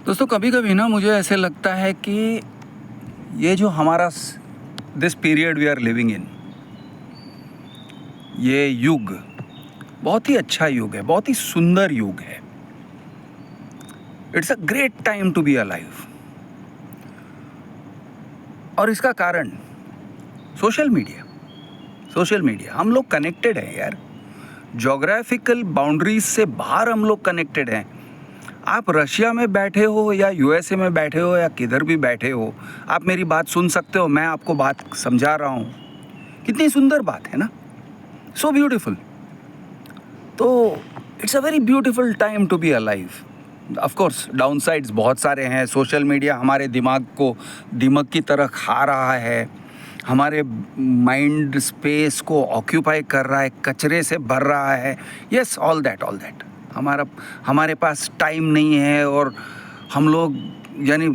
दोस्तों कभी कभी ना मुझे ऐसे लगता है कि ये जो हमारा this period we are living in, ये युग बहुत ही अच्छा युग है, बहुत ही सुंदर युग है। It's a great time to be alive. और इसका कारण सोशल मीडिया। हम लोग कनेक्टेड हैं यार, जोग्राफिकल बाउंड्रीज से बाहर हम लोग कनेक्टेड हैं। आप रशिया में बैठे हो या यूएसए में बैठे हो या किधर भी बैठे हो, आप मेरी बात सुन सकते हो। मैं आपको बात समझा रहा हूँ। कितनी सुंदर बात है ना, सो ब्यूटीफुल। तो it's a very beautiful time to be alive. Of course downsides बहुत सारे हैं। सोशल मीडिया हमारे दिमाग को दीमक की तरह खा रहा है, हमारे माइंड स्पेस को ऑक्यूपाई कर रहा है, कचरे से भर रहा है। Yes, all that. हमारे पास टाइम नहीं है और हम लोग यानी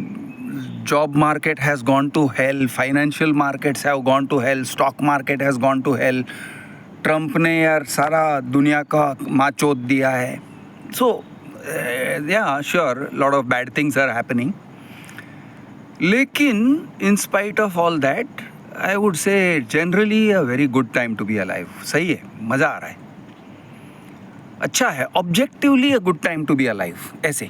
job market has gone to hell, financial markets have gone to hell, stock market has gone to hell. Trump ने यार सारा दुनिया का माँ चोद दिया है। So yeah sure, lot of bad things are happening, लेकिन in spite of all that I would say generally a very good time to be alive. सही है, मज़ा आ रहा है, अच्छा है, objectively a good time to be alive. ऐसे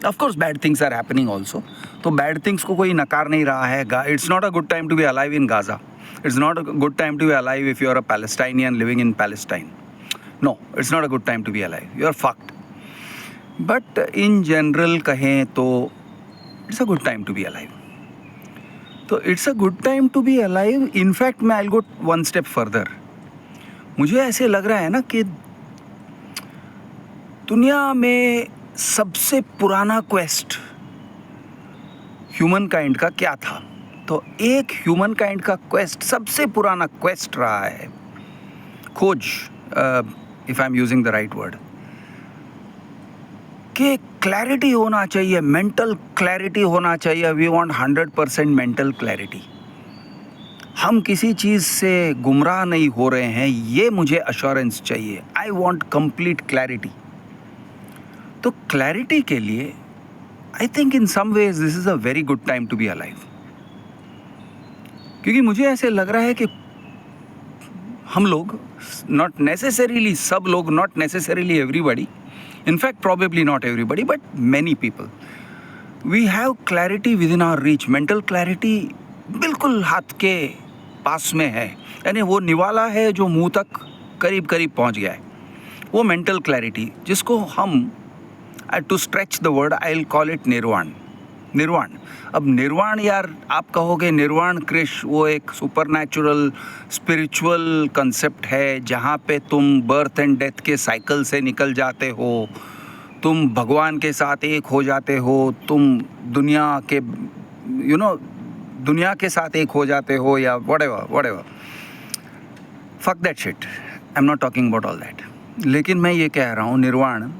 of course bad things are happening also, तो बैड थिंग्स को कोई नकार नहीं रहा है। It's not a good time to be alive in Gaza, it's not a good time to be alive if you are a Palestinian living in Palestine. No, it's not a good time to be alive, you are fucked. But in general कहें तो it's a good time to be alive. तो it's a good time to be alive. In fact मैं I go one step further. मुझे ऐसे लग रहा है ना कि दुनिया में सबसे पुराना क्वेस्ट ह्यूमन काइंड का क्या था? तो एक ह्यूमन काइंड का क्वेस्ट, सबसे पुराना क्वेस्ट रहा है, खोज, if I am using the right word, कि क्लैरिटी होना चाहिए, मेंटल क्लैरिटी होना चाहिए। We want 100% mental clarity. हम किसी चीज़ से गुमराह नहीं हो रहे हैं, ये मुझे अश्योरेंस चाहिए। I want complete clarity. तो क्लैरिटी के लिए I think in some ways this is a very good time to be alive, क्योंकि मुझे ऐसे लग रहा है कि हम लोग, नॉट नेसेसरीली सब लोग, not necessarily everybody, in fact probably not everybody but many people, we have clarity within our reach. mental clarity बिल्कुल हाथ के पास में है, यानी वो निवाला है जो मुंह तक करीब करीब पहुंच गया है, वो मेंटल क्लैरिटी, जिसको हम to stretch the word I will call it nirvana. अब निर्वाण यार आप कहोगे निर्वाण क्रिश, वो एक सुपरनैचुरल स्पिरिचुअल कंसेप्ट है जहाँ पे तुम बर्थ एंड डेथ के साइकिल से निकल जाते हो, तुम भगवान के साथ एक हो जाते हो, तुम दुनिया के दुनिया के साथ एक हो जाते हो, या whatever. Fuck that shit. I'm not talking about all that. लेकिन मैं ये कह रहा हूँ निर्वाण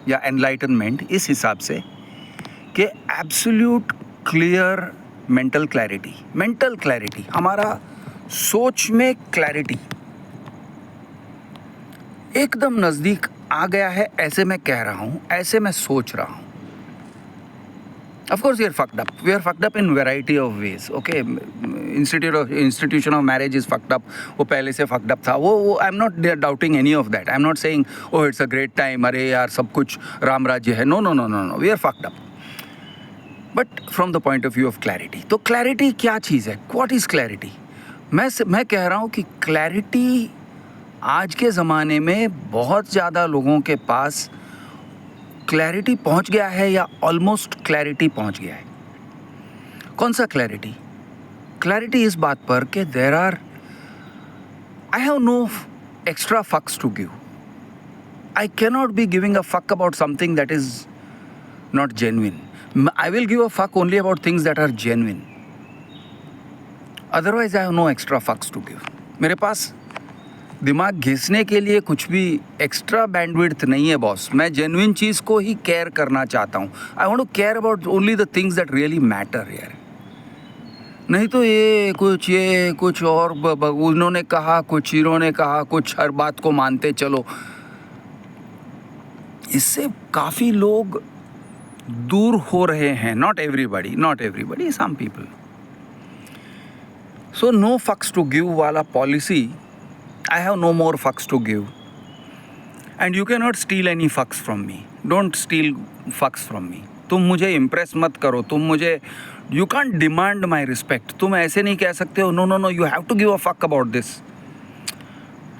या एनलाइटनमेंट इस हिसाब से कि एब्सोल्यूट क्लियर मेंटल क्लैरिटी, हमारा सोच में क्लैरिटी एकदम नज़दीक आ गया है। ऐसे मैं कह रहा हूँ, ऐसे मैं सोच रहा हूँ। Of course we are fucked up in variety of ways. Okay, institution of marriage is fucked up. वो पहले से fucked up था, वो I'm not doubting any of that. I'm not saying oh it's a great time, अरे यार सब कुछ राम राज्य है। No, we are fucked up. But from the point of view of clarity, तो clarity क्या चीज़ है? What is clarity? मैं कह रहा हूँ कि clarity आज के ज़माने में बहुत ज़्यादा लोगों के पास क्लैरिटी पहुंच गया है, या ऑलमोस्ट क्लैरिटी पहुंच गया है। कौन सा क्लैरिटी? क्लैरिटी इस बात पर कि I have no extra fucks to give. I cannot be giving a fuck about something that is not genuine. I will give a fuck only about things that are genuine, otherwise I have no extra fucks to give. मेरे पास दिमाग घिसने के लिए कुछ भी extra bandwidth नहीं है boss. मैं जेन्युइन चीज़ को ही केयर करना चाहता हूँ। I want to care about only the things that really matter यार। नहीं तो ये कुछ और उन्होंने कहा कुछ, इन्होंने कहा कुछ, हर बात को मानते चलो। इससे काफ़ी लोग दूर हो रहे हैं. Not everybody, some people. So no fucks to give वाला policy, I have no more fucks to give. And you cannot steal any fucks from me. Don't steal fucks from me. तुम मुझे impress मत करो. तुम मुझे, you can't demand my respect. तुम ऐसे नहीं कह सकते हो. No, you have to give a fuck about this.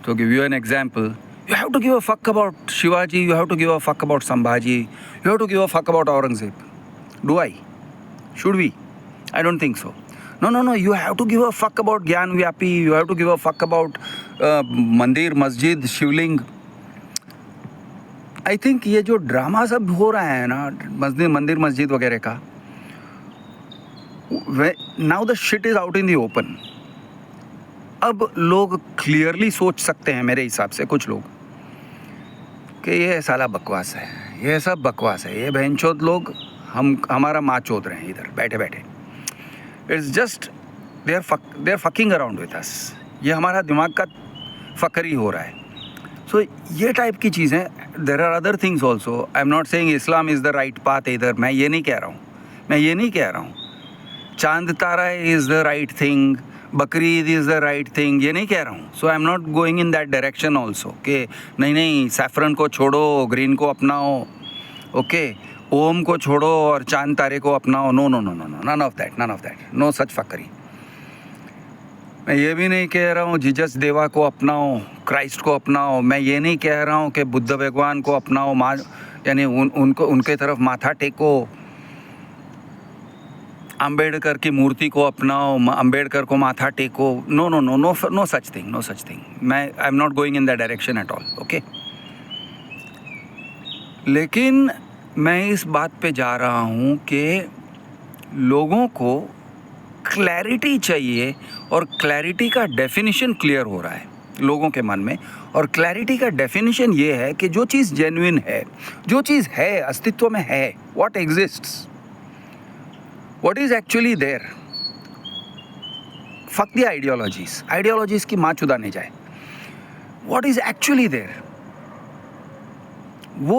To give you an example, you have to give a fuck about Shivaji, you have to give a fuck about Sambhaji, you have to give a fuck about Aurangzeb. Do I? Should we? I don't think so. No, you have to give a fuck about Gyan Vyapi, you have to give a fuck about Mandir, Masjid, Shivling. I think ये जो drama सब हो रहा है ना मंदिर मस्जिद वगैरह का, now the shit is out in the open. अब लोग क्लियरली सोच सकते हैं मेरे हिसाब से, कुछ लोग, कि ये साला बकवास है, ये सब बकवास है, ये बहनचोद लोग हमारा माँ चोद रहे हैं इधर बैठे बैठे. It's just they are fucking around with us. ये हमारा दिमाग का फकरी हो रहा है. सो ये टाइप की चीज़ें. There are other things also. I am not saying Islam is the right path इधर. मैं ये नहीं कह रहा हूँ. चांद तारा is the right thing, Bakri Eid is the right thing, ये नहीं कह रहा हूँ. So I am not going in that direction also कि नहीं सैफरन को छोड़ो, ग्रीन को अपनाओ, ओके, ओम को छोड़ो और चांद तारे को अपनाओ. No, none of that, no such fuckery. मैं ये भी नहीं कह रहा हूँ जीसस देवा को अपनाओ, क्राइस्ट को अपनाओ. मैं ये नहीं कह रहा हूँ कि बुद्ध भगवान को अपनाओ, यानी उनके तरफ माथा टेको, अंबेडकर की मूर्ति को अपनाओ, अंबेडकर को माथा टेको. No such thing. मैं I am not going in that direction at all, okay. लेकिन मैं इस बात पे जा रहा हूँ कि लोगों को क्लैरिटी चाहिए, और क्लैरिटी का डेफिनेशन क्लियर हो रहा है लोगों के मन में. और क्लैरिटी का डेफिनेशन ये है कि जो चीज़ जेन्युइन है, जो चीज़ है, अस्तित्व में है, what exists, what is actually there. Fuck the ideologies की माँ चुदाने जाए. What is actually there, वो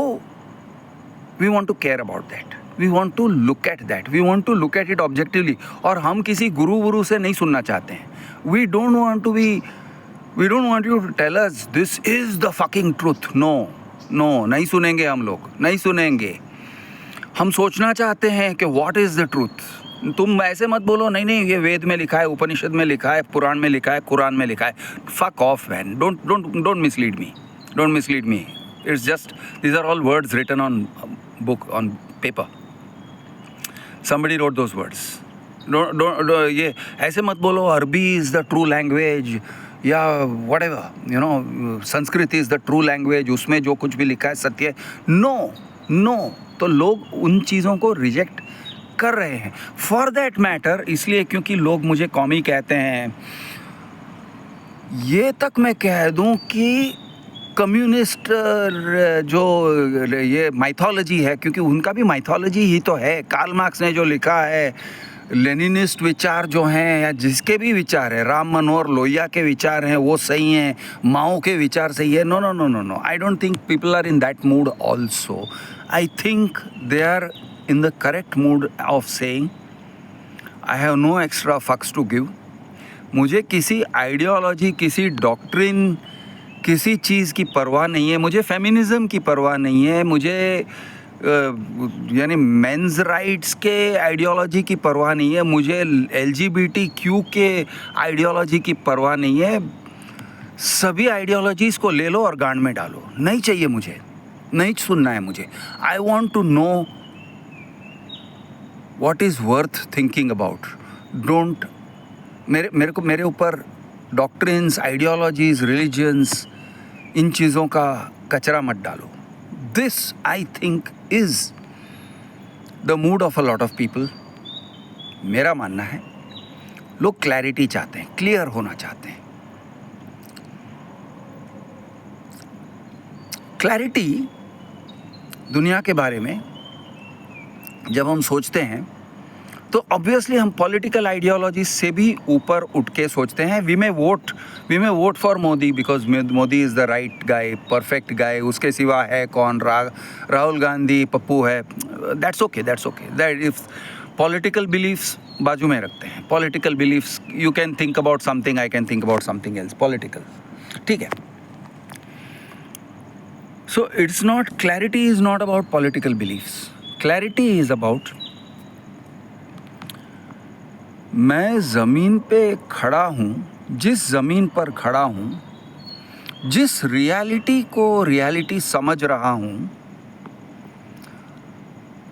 we want to care about that, we want to look at that, we want to look at it objectively. और हम किसी गुरु से नहीं सुनना चाहते हैं. We don't want you to tell us this is the fucking truth. No, नहीं सुनेंगे हम लोग, नहीं सुनेंगे. हम सोचना चाहते हैं कि व्हाट इज़ द ट्रूथ. तुम ऐसे मत बोलो नहीं ये वेद में लिखा है, उपनिषद में लिखा है, पुराण में लिखा है, कुरान में लिखा है. Fuck off man. Don't mislead me. It's just these are all words written on book, on paper. Somebody wrote those words. ये ऐसे मत बोलो Arabi is the true language, या whatever, you know, Sanskrit is the true language, उसमें जो कुछ भी लिखा है सत्य है. नो. तो लोग उन चीज़ों को रिजेक्ट कर रहे हैं. फॉर दैट मैटर, इसलिए क्योंकि लोग मुझे कौमी कहते हैं, ये तक मैं कह दूं कि कम्युनिस्ट जो ये माइथोलॉजी है, क्योंकि उनका भी माइथोलॉजी ही तो है. कार्ल मार्क्स ने जो लिखा है, लेनिनिस्ट विचार जो हैं, या जिसके भी विचार है, राम मनोहर लोहिया के विचार हैं, वो सही हैं, माओ के विचार सही है. No. I don't think people are in that mood also. I think they are in the correct mood of saying, I have no extra fucks to give. मुझे किसी आइडियोलॉजी, किसी डॉक्ट्रिन, किसी चीज़ की परवाह नहीं है. मुझे फेमिनिज़म की परवाह नहीं है. मुझे यानी मेंस राइट्स के आइडियोलॉजी की परवाह नहीं है. मुझे LGBTQ के आइडियोलॉजी की परवाह नहीं है. सभी आइडियोलॉजीज़ को ले लो और गांड में डालो. नहीं चाहिए मुझे, नहीं सुनना है मुझे. I want to know what is worth thinking about. Don't मेरे ऊपर डॉक्ट्रिन्स, आइडियोलॉजीज, रिलीजन्स, इन चीज़ों का कचरा मत डालो. This I think is the mood of a lot of people. मेरा मानना है लोग क्लैरिटी चाहते हैं, क्लियर होना चाहते हैं. क्लैरिटी दुनिया के बारे में जब हम सोचते हैं तो ऑब्वियसली हम पॉलिटिकल आइडियोलॉजी से भी ऊपर उठ के सोचते हैं we may vote for Modi because Modi is the right guy, perfect guy, उसके सिवा है कौन, राहुल गांधी, पप्पू है, that's okay that if political beliefs बाजू में रखते हैं, political beliefs you can think about something, I can think about something else, political, ठीक है. So it's not, clarity is not about political beliefs, clarity is about मैं ज़मीन पे खड़ा हूँ, जिस ज़मीन पर खड़ा हूँ, जिस रियलिटी को रियलिटी समझ रहा हूँ,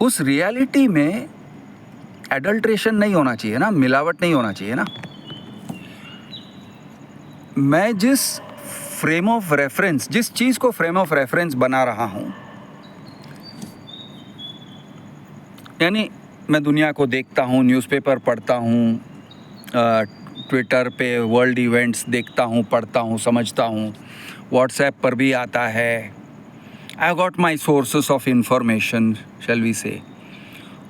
उस रियलिटी में एडल्ट्रेशन नहीं होना चाहिए ना, मिलावट नहीं होना चाहिए ना. मैं जिस फ्रेम ऑफ रेफरेंस, जिस चीज़ को फ्रेम ऑफ रेफरेंस बना रहा हूँ, यानी मैं दुनिया को देखता हूँ, न्यूज़पेपर पढ़ता हूँ, ट्विटर पे वर्ल्ड इवेंट्स देखता हूँ, पढ़ता हूँ, समझता हूँ, व्हाट्सएप पर भी आता है, I got my sources of information shall we say.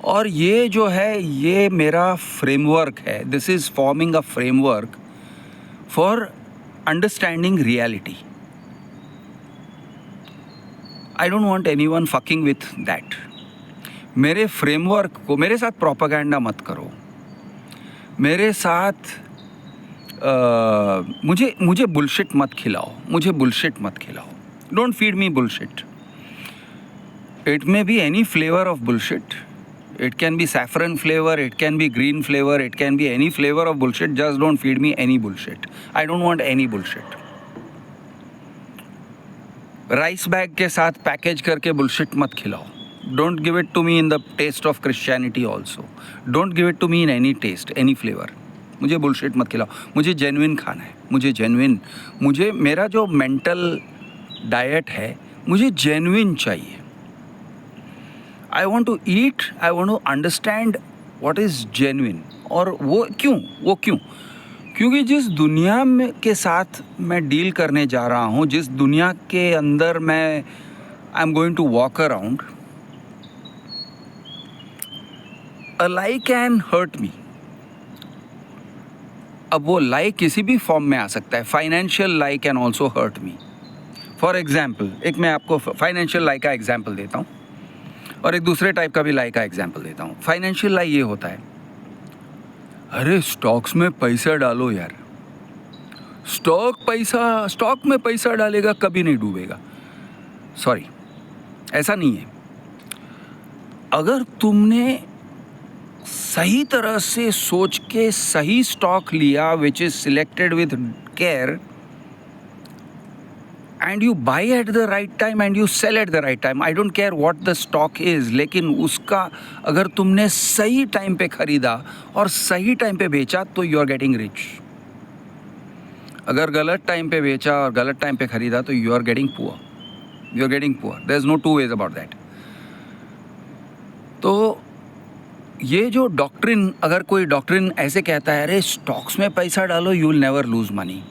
और ये जो है ये मेरा फ्रेमवर्क है, this is forming a framework for understanding reality. I don't want anyone fucking with that. मेरे फ्रेमवर्क को, मेरे साथ प्रोपेगेंडा मत करो, मेरे साथ मुझे बुलशिट मत खिलाओ, मुझे बुलशिट मत खिलाओ. Don't feed me bullshit. It may be any flavour of bullshit. It can be saffron flavor, it can be green flavor, it can be any flavor of bullshit. Just don't feed me any bullshit. I don't want any bullshit. Rice bag के साथ package करके bullshit मत खिलाओ. Don't give it to me in the taste of Christianity also. Don't give it to me in any taste, any flavor. मुझे bullshit मत खिलाओ. मुझे genuine खाना है. मुझे मेरा जो mental diet है, मुझे genuine चाहिए. I want to eat, I want to understand what is genuine. और वो क्यों? क्योंकि जिस दुनिया में के साथ मैं डील करने जा रहा हूँ, जिस दुनिया के अंदर मैं I am going to walk around, a lie can hurt me. अब वो लाई किसी भी फॉर्म में आ सकता है. Financial lie can also hurt me. For example, एक मैं आपको फाइनेंशियल लाई का एग्जाम्पल देता हूँ और एक दूसरे टाइप का भी लाई का एग्जाम्पल देता हूँ. फाइनेंशियल लाई ये होता है, अरे स्टॉक्स में पैसा डालो यार, स्टॉक में पैसा डालेगा कभी नहीं डूबेगा. सॉरी, ऐसा नहीं है. अगर तुमने सही तरह से सोच के सही स्टॉक लिया, which is selected with care, and you buy at the right time and you sell at the right time, I don't care what the stock is, लेकिन उसका अगर तुमने सही टाइम पे खरीदा और सही टाइम पे बेचा तो you are getting rich. अगर गलत टाइम पे बेचा और गलत टाइम पे खरीदा तो you are getting poor. You are getting poor. There is no two ways about that. तो ये जो डॉक्ट्रिन, अगर कोई डॉक्ट्रिन ऐसे कहता है, अरे स्टॉक्स में पैसा डालो, you will never lose money.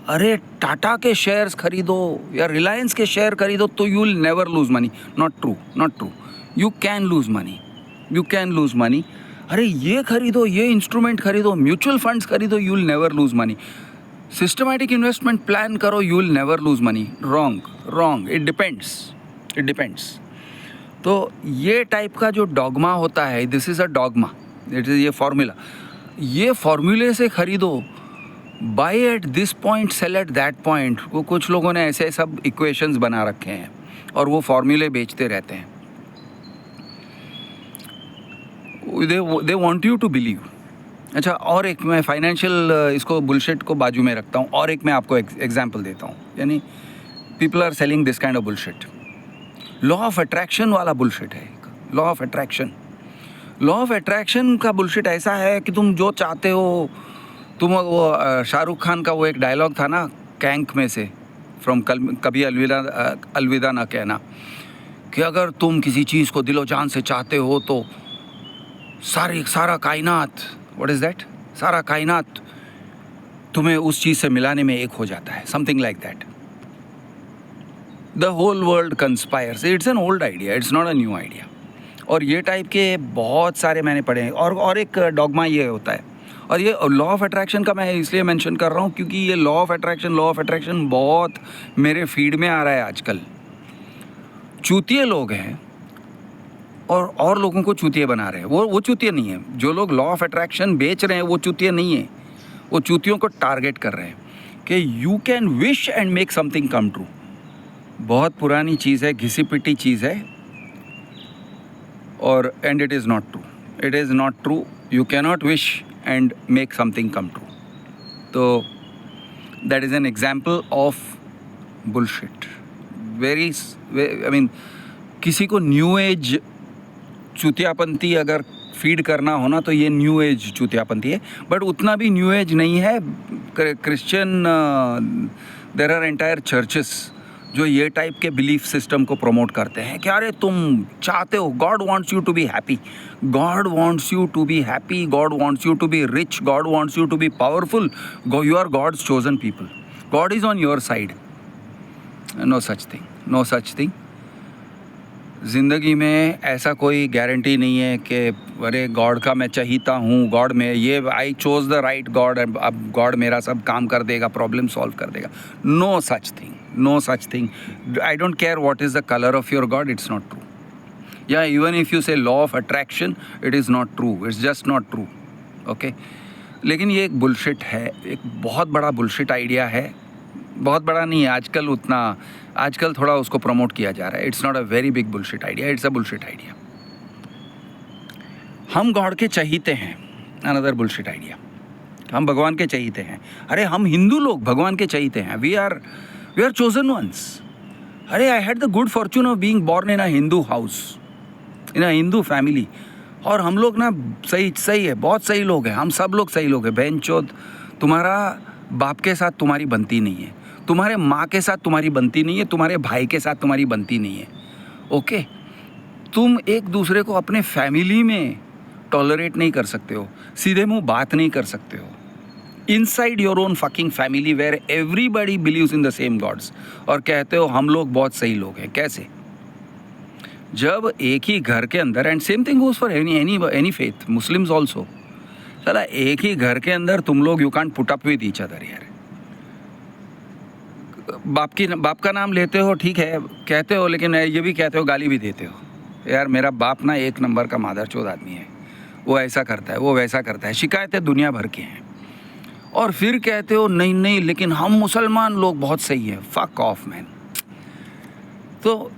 अरे टाटा के शेयर्स खरीदो या रिलायंस के शेयर खरीदो तो you will never lose money. Not true. You can lose money. अरे ये खरीदो, ये इंस्ट्रूमेंट खरीदो, म्यूचुअल फंड्स खरीदो, you will never lose money. Systematic investment plan करो, you will never lose money. Wrong. It depends. तो ये टाइप का जो डॉगमा होता है, this is a dogma. It is ये फॉर्मूला. ये फॉर्मूले से खरीदो, buy at this point, sell at that point. वो कुछ लोगों ने ऐसे सब इक्वेशंस बना रखे हैं और वो फॉर्मूले बेचते रहते हैं. They want you to believe. अच्छा, और एक मैं फाइनेंशियल इसको बुलशिट को बाजू में रखता हूँ और एक मैं आपको एग्जांपल देता हूँ. यानी people are selling this kind of bullshit. Law of attraction वाला बुलशिट है. लॉ ऑफ अट्रैक्शन का बुलशिट ऐसा है कि तुम जो चाहते हो, तुम वो शाहरुख खान का वो एक डायलॉग था ना कैंक में से, फ्रॉम कभी अलविदा ना कहना, कि अगर तुम किसी चीज़ को दिलो जान से चाहते हो तो सारा कायनात, व्हाट इज़ दैट, सारा कायनात तुम्हें उस चीज़ से मिलाने में एक हो जाता है. Something like that. The whole world conspires. It's an old idea, it's not a new idea. और ये टाइप के बहुत सारे मैंने पढ़े हैं। और एक डॉगमा ये होता है, और ये लॉ ऑफ अट्रैक्शन का मैं इसलिए मेंशन कर रहा हूँ क्योंकि ये लॉ ऑफ अट्रैक्शन बहुत मेरे फीड में आ रहा है आजकल। चूतिए लोग हैं और लोगों को चूतिए बना रहे हैं। वो चूतिए नहीं है। जो लोग लॉ ऑफ अट्रैक्शन बेच रहे हैं वो चूतिए नहीं है, वो चूतियों को टारगेट कर रहे हैं कि you can wish and make something come true. बहुत पुरानी चीज़ है, घिसी पिटी चीज़ है, और and it is not true. It is not true. You cannot wish and make something come true. तो that is an example of bullshit. Very I mean, किसी को न्यू एज चूतियापंथी अगर फीड करना हो ना तो ये न्यू एज चूतियापंथी है, बट उतना भी न्यू एज नहीं है। Christian there are entire churches जो ये टाइप के बिलीफ सिस्टम को प्रमोट करते हैं कि अरे तुम चाहते हो, God wants you to be happy, God wants you to be happy, God wants you to be rich, God wants you to be powerful, you are God's chosen people, God is on your side. No such thing, no such thing. ज़िंदगी में ऐसा कोई guarantee नहीं है कि अरे God का मैं चाहता हूँ, गॉड में ये I chose the right God, अब गॉड मेरा सब काम कर देगा, प्रॉब्लम सॉल्व कर देगा। No such thing, no such thing. I don't care what is the colour of your God, it's not true. या even if you say law of attraction, it is not true, it's just not true. Okay, लेकिन ये एक bullshit है, एक बहुत बड़ा bullshit idea है। बहुत बड़ा नहीं है आजकल, उतना आजकल थोड़ा उसको प्रमोट किया जा रहा है। It's not a very big bullshit idea, it's a bullshit idea. हम गॉड के चहीते हैं, अनदर बुलशिट आइडिया। हम भगवान के चहीते हैं। अरे हम हिंदू लोग भगवान के चहीते हैं, वी आर चोजन वंस। अरे I had the good fortune of being born in a Hindu house, in a Hindu family, और हम लोग ना सही है, बहुत सही लोग हैं, हम सब लोग सही लोग हैं। बहन चोद, तुम्हारा बाप के साथ तुम्हारी बनती नहीं है, तुम्हारे माँ के साथ तुम्हारी बनती नहीं है, तुम्हारे भाई के साथ तुम्हारी बनती नहीं है। ओके, तुम एक दूसरे को अपने फैमिली में टॉलरेट नहीं कर सकते हो, सीधे मुंह बात नहीं कर सकते हो inside your own fucking family where everybody believes in the same gods, और कहते हो हम लोग बहुत सही लोग हैं। कैसे? जब एक ही घर के अंदर, and same thing goes for any faith, Muslims also, चला एक ही घर के अंदर तुम लोग you can't put up with each other. यार बाप का नाम लेते हो, ठीक है कहते हो, लेकिन ये भी कहते हो, गाली भी देते हो, यार मेरा बाप ना एक नंबर का मादरचोद आदमी है, वो ऐसा करता है, वो वैसा करता है, शिकायतें दुनिया भर की हैं। और फिर कहते हो नहीं लेकिन हम मुसलमान लोग बहुत सही है। Fuck off man. तो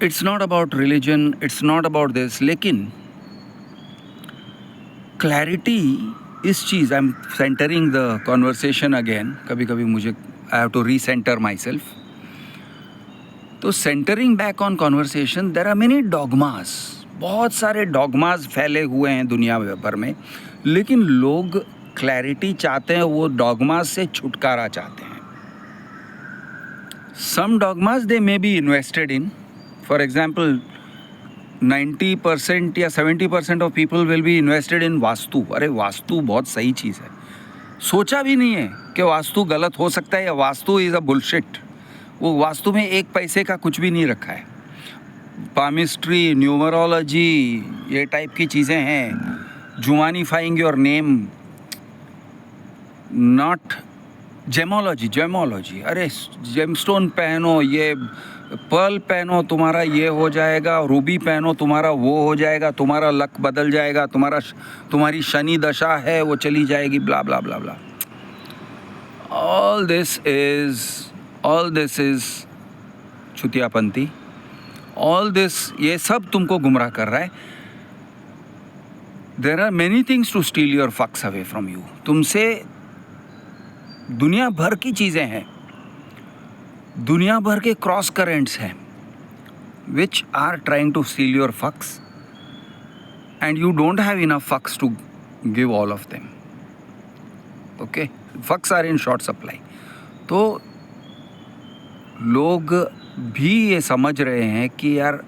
it's not about religion, it's not about this, लेकिन क्लैरिटी इस चीज़, I am centering the conversation again, कभी कभी मुझे I have to recenter myself. तो centering back on conversation, there are many dogmas, बहुत सारे डॉगमास फैले हुए हैं दुनिया भर में, लेकिन लोग क्लैरिटी चाहते हैं, वो डॉगमास से छुटकारा चाहते हैं। Some dogmas they may be invested in, for example 90% या 70% of people will be invested in vastu. अरे वास्तु बहुत सही चीज़ है, सोचा भी नहीं है कि वास्तु गलत हो सकता है, या वास्तु इज़ अ बुलशिट। वो वास्तु में एक पैसे का कुछ भी नहीं रखा है। पामिस्ट्री, न्यूमरोलॉजी, ये टाइप की चीज़ें हैं, जुमानीफाइंग योर नेम, नॉट जेमोलॉजी। अरे जेमस्टोन पहनो, ये पर्ल पहनो, तुम्हारा ये हो जाएगा, रूबी पहनो, तुम्हारा वो हो जाएगा, तुम्हारा लक बदल जाएगा, तुम्हारी शनि दशा है वो चली जाएगी, blah blah blah blah. All this is चुतियापंथी। ऑल दिस, ये सब तुमको गुमराह कर रहा है। There are many things to steal your fucks away from you. तुमसे दुनिया भर की चीज़ें हैं, दुनिया भर के क्रॉस करेंट्स हैं, which are trying to steal your fucks, and you don't have enough fucks to give all of them. Okay, fucks are in short supply. तो लोग भी ये समझ रहे हैं कि यार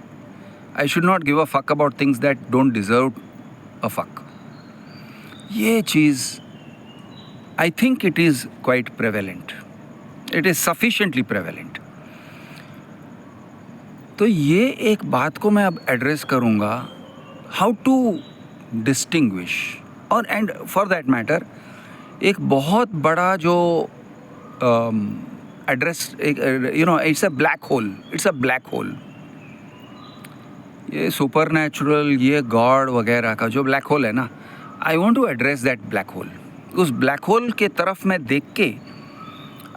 I should not give a fuck about things that don't deserve a fuck. ये चीज़ I think it is quite prevalent. It is sufficiently prevalent. तो ये एक बात को मैं अब एड्रेस करूँगा, हाउ टू डिस्टिंग्विश, और एंड फॉर दैट मैटर एक बहुत बड़ा जो एड्रेस, एक it's a black hole, it's a black hole. ये सुपर नेचुरल, ये गॉड वगैरह का जो ब्लैक होल है ना, I want to address that black hole. उस ब्लैक होल के तरफ मैं देख के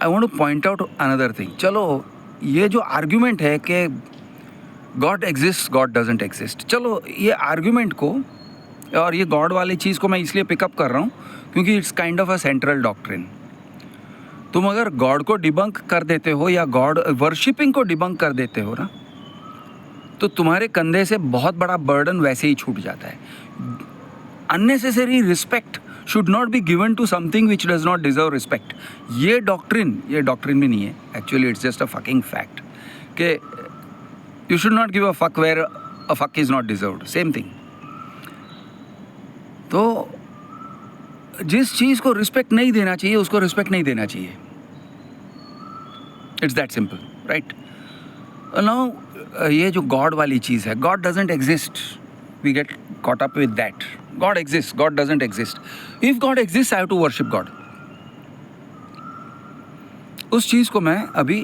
I want to point out another thing. चलो, ये जो आर्ग्यूमेंट है कि god exist, god doesn't exist, चलो ये आर्ग्यूमेंट को और ये गॉड वाली चीज़ को मैं इसलिए पिकअप कर रहा हूँ क्योंकि it's kind of a central doctrine. तुम अगर गॉड को डिबंक कर देते हो या गॉड वर्शिपिंग को डिबंक कर देते हो ना, तो तुम्हारे कंधे से बहुत बड़ा बर्डन वैसे ही छूट जाता है। Unnecessary respect should not be given to something which does not deserve respect. ये डॉक्ट्रिन भी नहीं है, actually it's just a fucking fact कि you should not give a fuck where a fuck is not deserved, same thing. तो जिस चीज़ को respect नहीं देना चाहिए उसको रिस्पेक्ट नहीं देना चाहिए, it's that simple, right? Now ये जो गॉड वाली चीज़ है, god doesn't exist, we get caught up with that. God exists, God doesn't exist. If God exists, I have to worship God. उस चीज़ को मैं अभी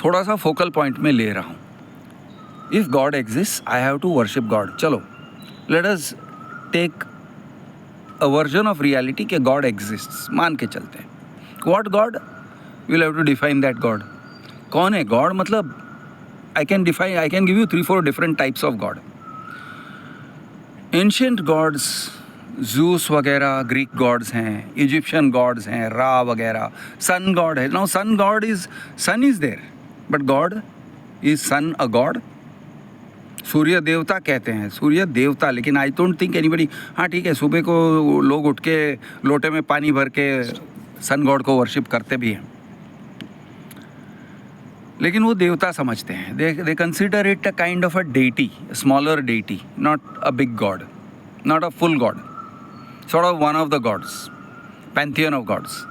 थोड़ा सा फोकल पॉइंट में ले रहा हूँ। If God exists, I have to worship God. चलो, let us take a version of reality कि God exists, मान के चलते हैं। What God? We'll have to define that God. कौन है God? मतलब I can give you 3-4 different types of God. Ancient gods, Zeus वगैरह ग्रीक गॉड्स हैं, इजिप्शियन गॉड्स हैं, रा वगैरह, सन गॉड है। Now sun is there, but god is sun a god? Surya देवता कहते हैं, सूर्य देवता, लेकिन आई डोंट थिंक एनीबडी, हाँ ठीक है, सुबह को लोग उठ के लोटे में पानी भर के सन गॉड को वर्शिप करते भी हैं, लेकिन वो देवता समझते हैं। They consider it a kind of a deity, smaller deity, not a big god, not a full god, sort of one of the gods, pantheon of gods.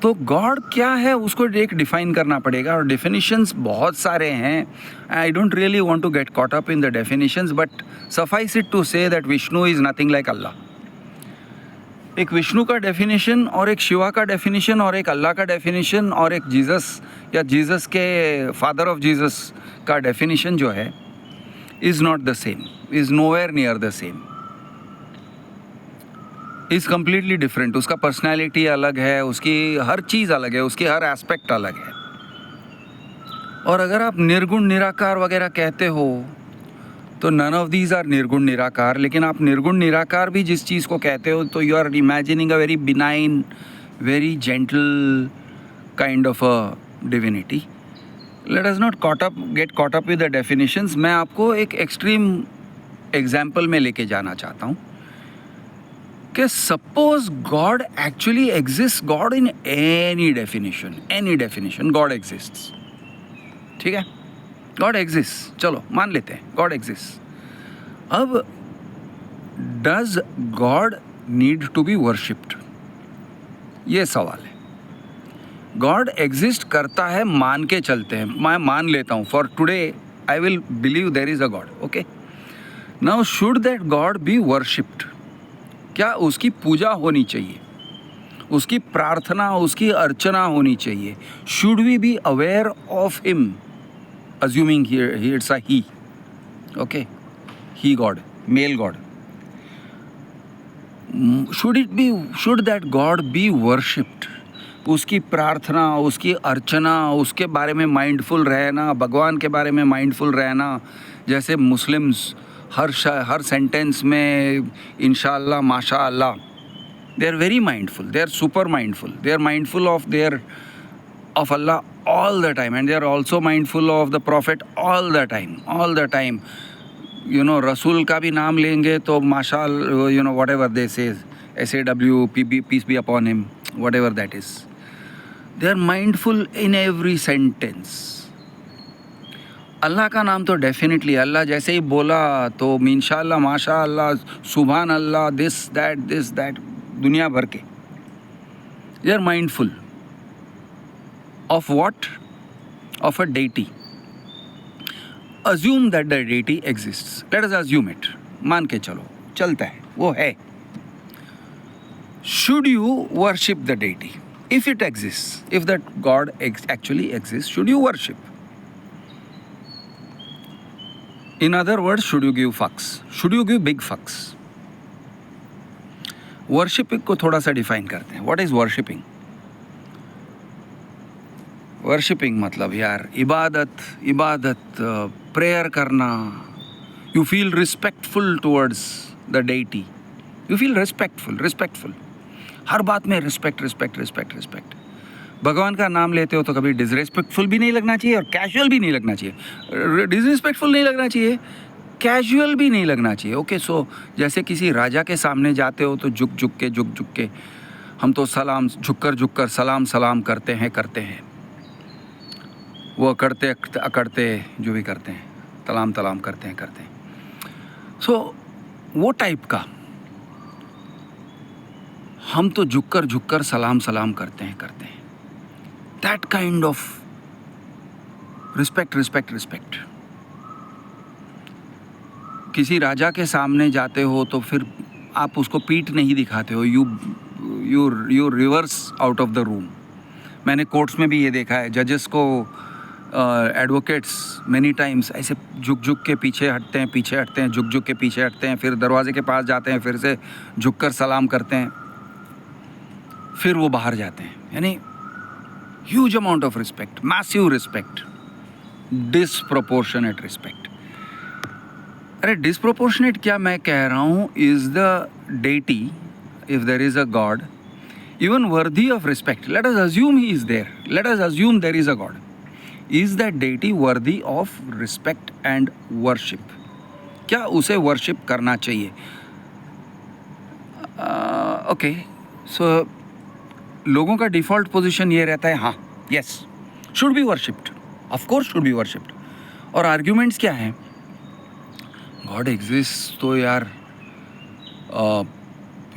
तो गॉड क्या है उसको एक डिफाइन करना पड़ेगा, और डेफिनेशंस बहुत सारे हैं। I don't really want to get caught up in the definitions, but suffice it to say that Vishnu is nothing like Allah. एक विष्णु का डेफिनेशन और एक शिवा का डेफिनेशन और एक अल्लाह का डेफिनेशन और एक जीसस या जीसस के फादर ऑफ जीसस का डेफिनेशन जो है is not the same, is nowhere near the same, is completely different. उसका पर्सनैलिटी अलग है, उसकी हर चीज़ अलग है, उसकी हर एस्पेक्ट अलग है। और अगर आप निर्गुण निराकार वगैरह कहते हो तो नन ऑफ दीज आर निर्गुण निराकार। लेकिन आप निर्गुण निराकार भी जिस चीज़ को कहते हो तो you are imagining a very benign, very gentle kind of a divinity. Let us not get caught up with the definitions. मैं आपको एक एक्सट्रीम एग्जाम्पल में लेके जाना चाहता हूँ कि suppose god actually exist, god in any definition god exists, ठीक है, गॉड एग्जिस्ट, चलो मान लेते हैं गॉड एग्जिस्ट। अब does god need to be worshipped, ये सवाल है। गॉड एग्जिस्ट करता है, मान के चलते हैं, मैं मान लेता हूँ, for today I will believe there is a god, okay. Now should that god be worshipped? क्या उसकी पूजा होनी चाहिए, उसकी प्रार्थना, उसकी अर्चना होनी चाहिए? Should we be aware of him? Assuming here it's a he, okay, he God, male God. Should that God be worshipped? उसकी प्रार्थना, उसकी अर्चना, उसके बारे में माइंडफुल रहना, भगवान के बारे में माइंडफुल रहना। जैसे मुस्लिम्स हर सेंटेंस में इंशाअल्लाह, माशाअल्लाह, they are very mindful, they are super mindful, they are mindful of Allah all the time, and they are also mindful of the Prophet all the time. You know, Rasul का भी नाम लेंगे तो माशाअल्लाह, you know, whatever they say, SAW, peace be upon him, whatever that is. They are mindful in every sentence. अल्लाह का नाम तो definitely, अल्लाह जैसे ही बोला तो इंशाअल्लाह, माशाअल्लाह, सुभान अल्लाह, दिस दैट, दुनिया भर के। They are mindful of what? Of a deity. assume that the deity exists. Let us assume it. मान के चलो, चलता है, वो है. Should you worship the deity? If it exists, if that God actually exists, should you worship? In other words, should you give fucks? Should you give big fucks? Worshipping को थोड़ा सा define करते हैं. What is worshipping? Worshipping मतलब यार इबादत, prayer करना. You feel respectful towards the deity. You feel respectful. हर बात में respect. भगवान का नाम लेते हो तो कभी डिसरेस्पेक्टफुल भी नहीं लगना चाहिए और कैजुअल भी नहीं लगना चाहिए. डिसरेस्पेक्टफुल नहीं लगना चाहिए, कैजुअल भी नहीं लगना चाहिए. ओके, सो जैसे किसी राजा के सामने जाते हो तो झुक के हम तो सलाम झुककर सलाम करते हैं. वो अकड़ते जो भी करते हैं, तलाम करते हैं. सो वो टाइप का हम तो झुककर सलाम करते हैं. That kind of respect. किसी राजा के सामने जाते हो तो फिर आप उसको पीठ नहीं दिखाते हो. You reverse out of the room. मैंने कोर्ट्स में भी ये देखा है, जजेस को एडवोकेट्स मेनी टाइम्स ऐसे झुक के पीछे हटते हैं, झुक के पीछे हटते हैं, फिर दरवाजे के पास जाते हैं, फिर से झुककर सलाम करते हैं, फिर वो बाहर जाते हैं. यानी huge amount of respect, massive respect, disproportionate respect. अरे डिसप्रोपोर्शनेट क्या मैं कह रहा हूँ, is the deity, if there is a god, even worthy of respect. Let us assume he is there, let us assume there is a god. Is that deity worthy of respect and worship? क्या उसे worship करना चाहिए? Okay, सो लोगों का default position ये रहता है, हाँ, yes, should be worshipped, of course should be worshipped. और आर्ग्यूमेंट्स क्या हैं? गॉड एग्जिस्ट तो यार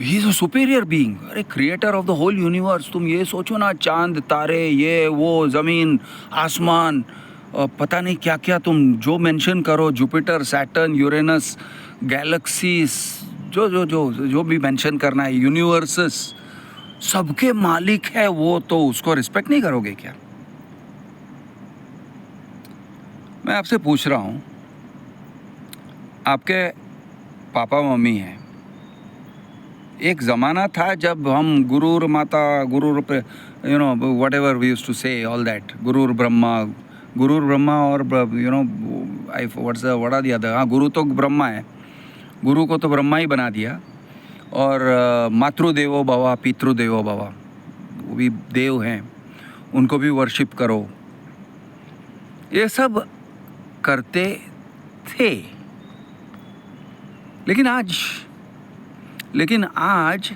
he is a superior being. अरे creator of the whole universe. तुम ये सोचो ना, चांद, तारे, ये वो, ज़मीन, आसमान, पता नहीं क्या तुम जो मेंशन करो, जुपिटर, सैटर्न, यूरेनस, गैलेक्सीज, जो भी मेंशन करना है, यूनिवर्सेस, सबके मालिक है वो, तो उसको रिस्पेक्ट नहीं करोगे क्या? मैं आपसे पूछ रहा हूँ, आपके पापा मम्मी हैं. एक ज़माना था जब हम गुरुर माता, गुरुर पे, you know, whatever we used to say, all that, गुरुर ब्रह्मा और you know, what are the other? हाँ, गुरु तो ब्रह्मा है, गुरु को तो ब्रह्मा ही बना दिया. और मातृदेवो भव, पितृदेवो भव, वो भी देव हैं, उनको भी वर्शिप करो. ये सब करते थे. लेकिन आज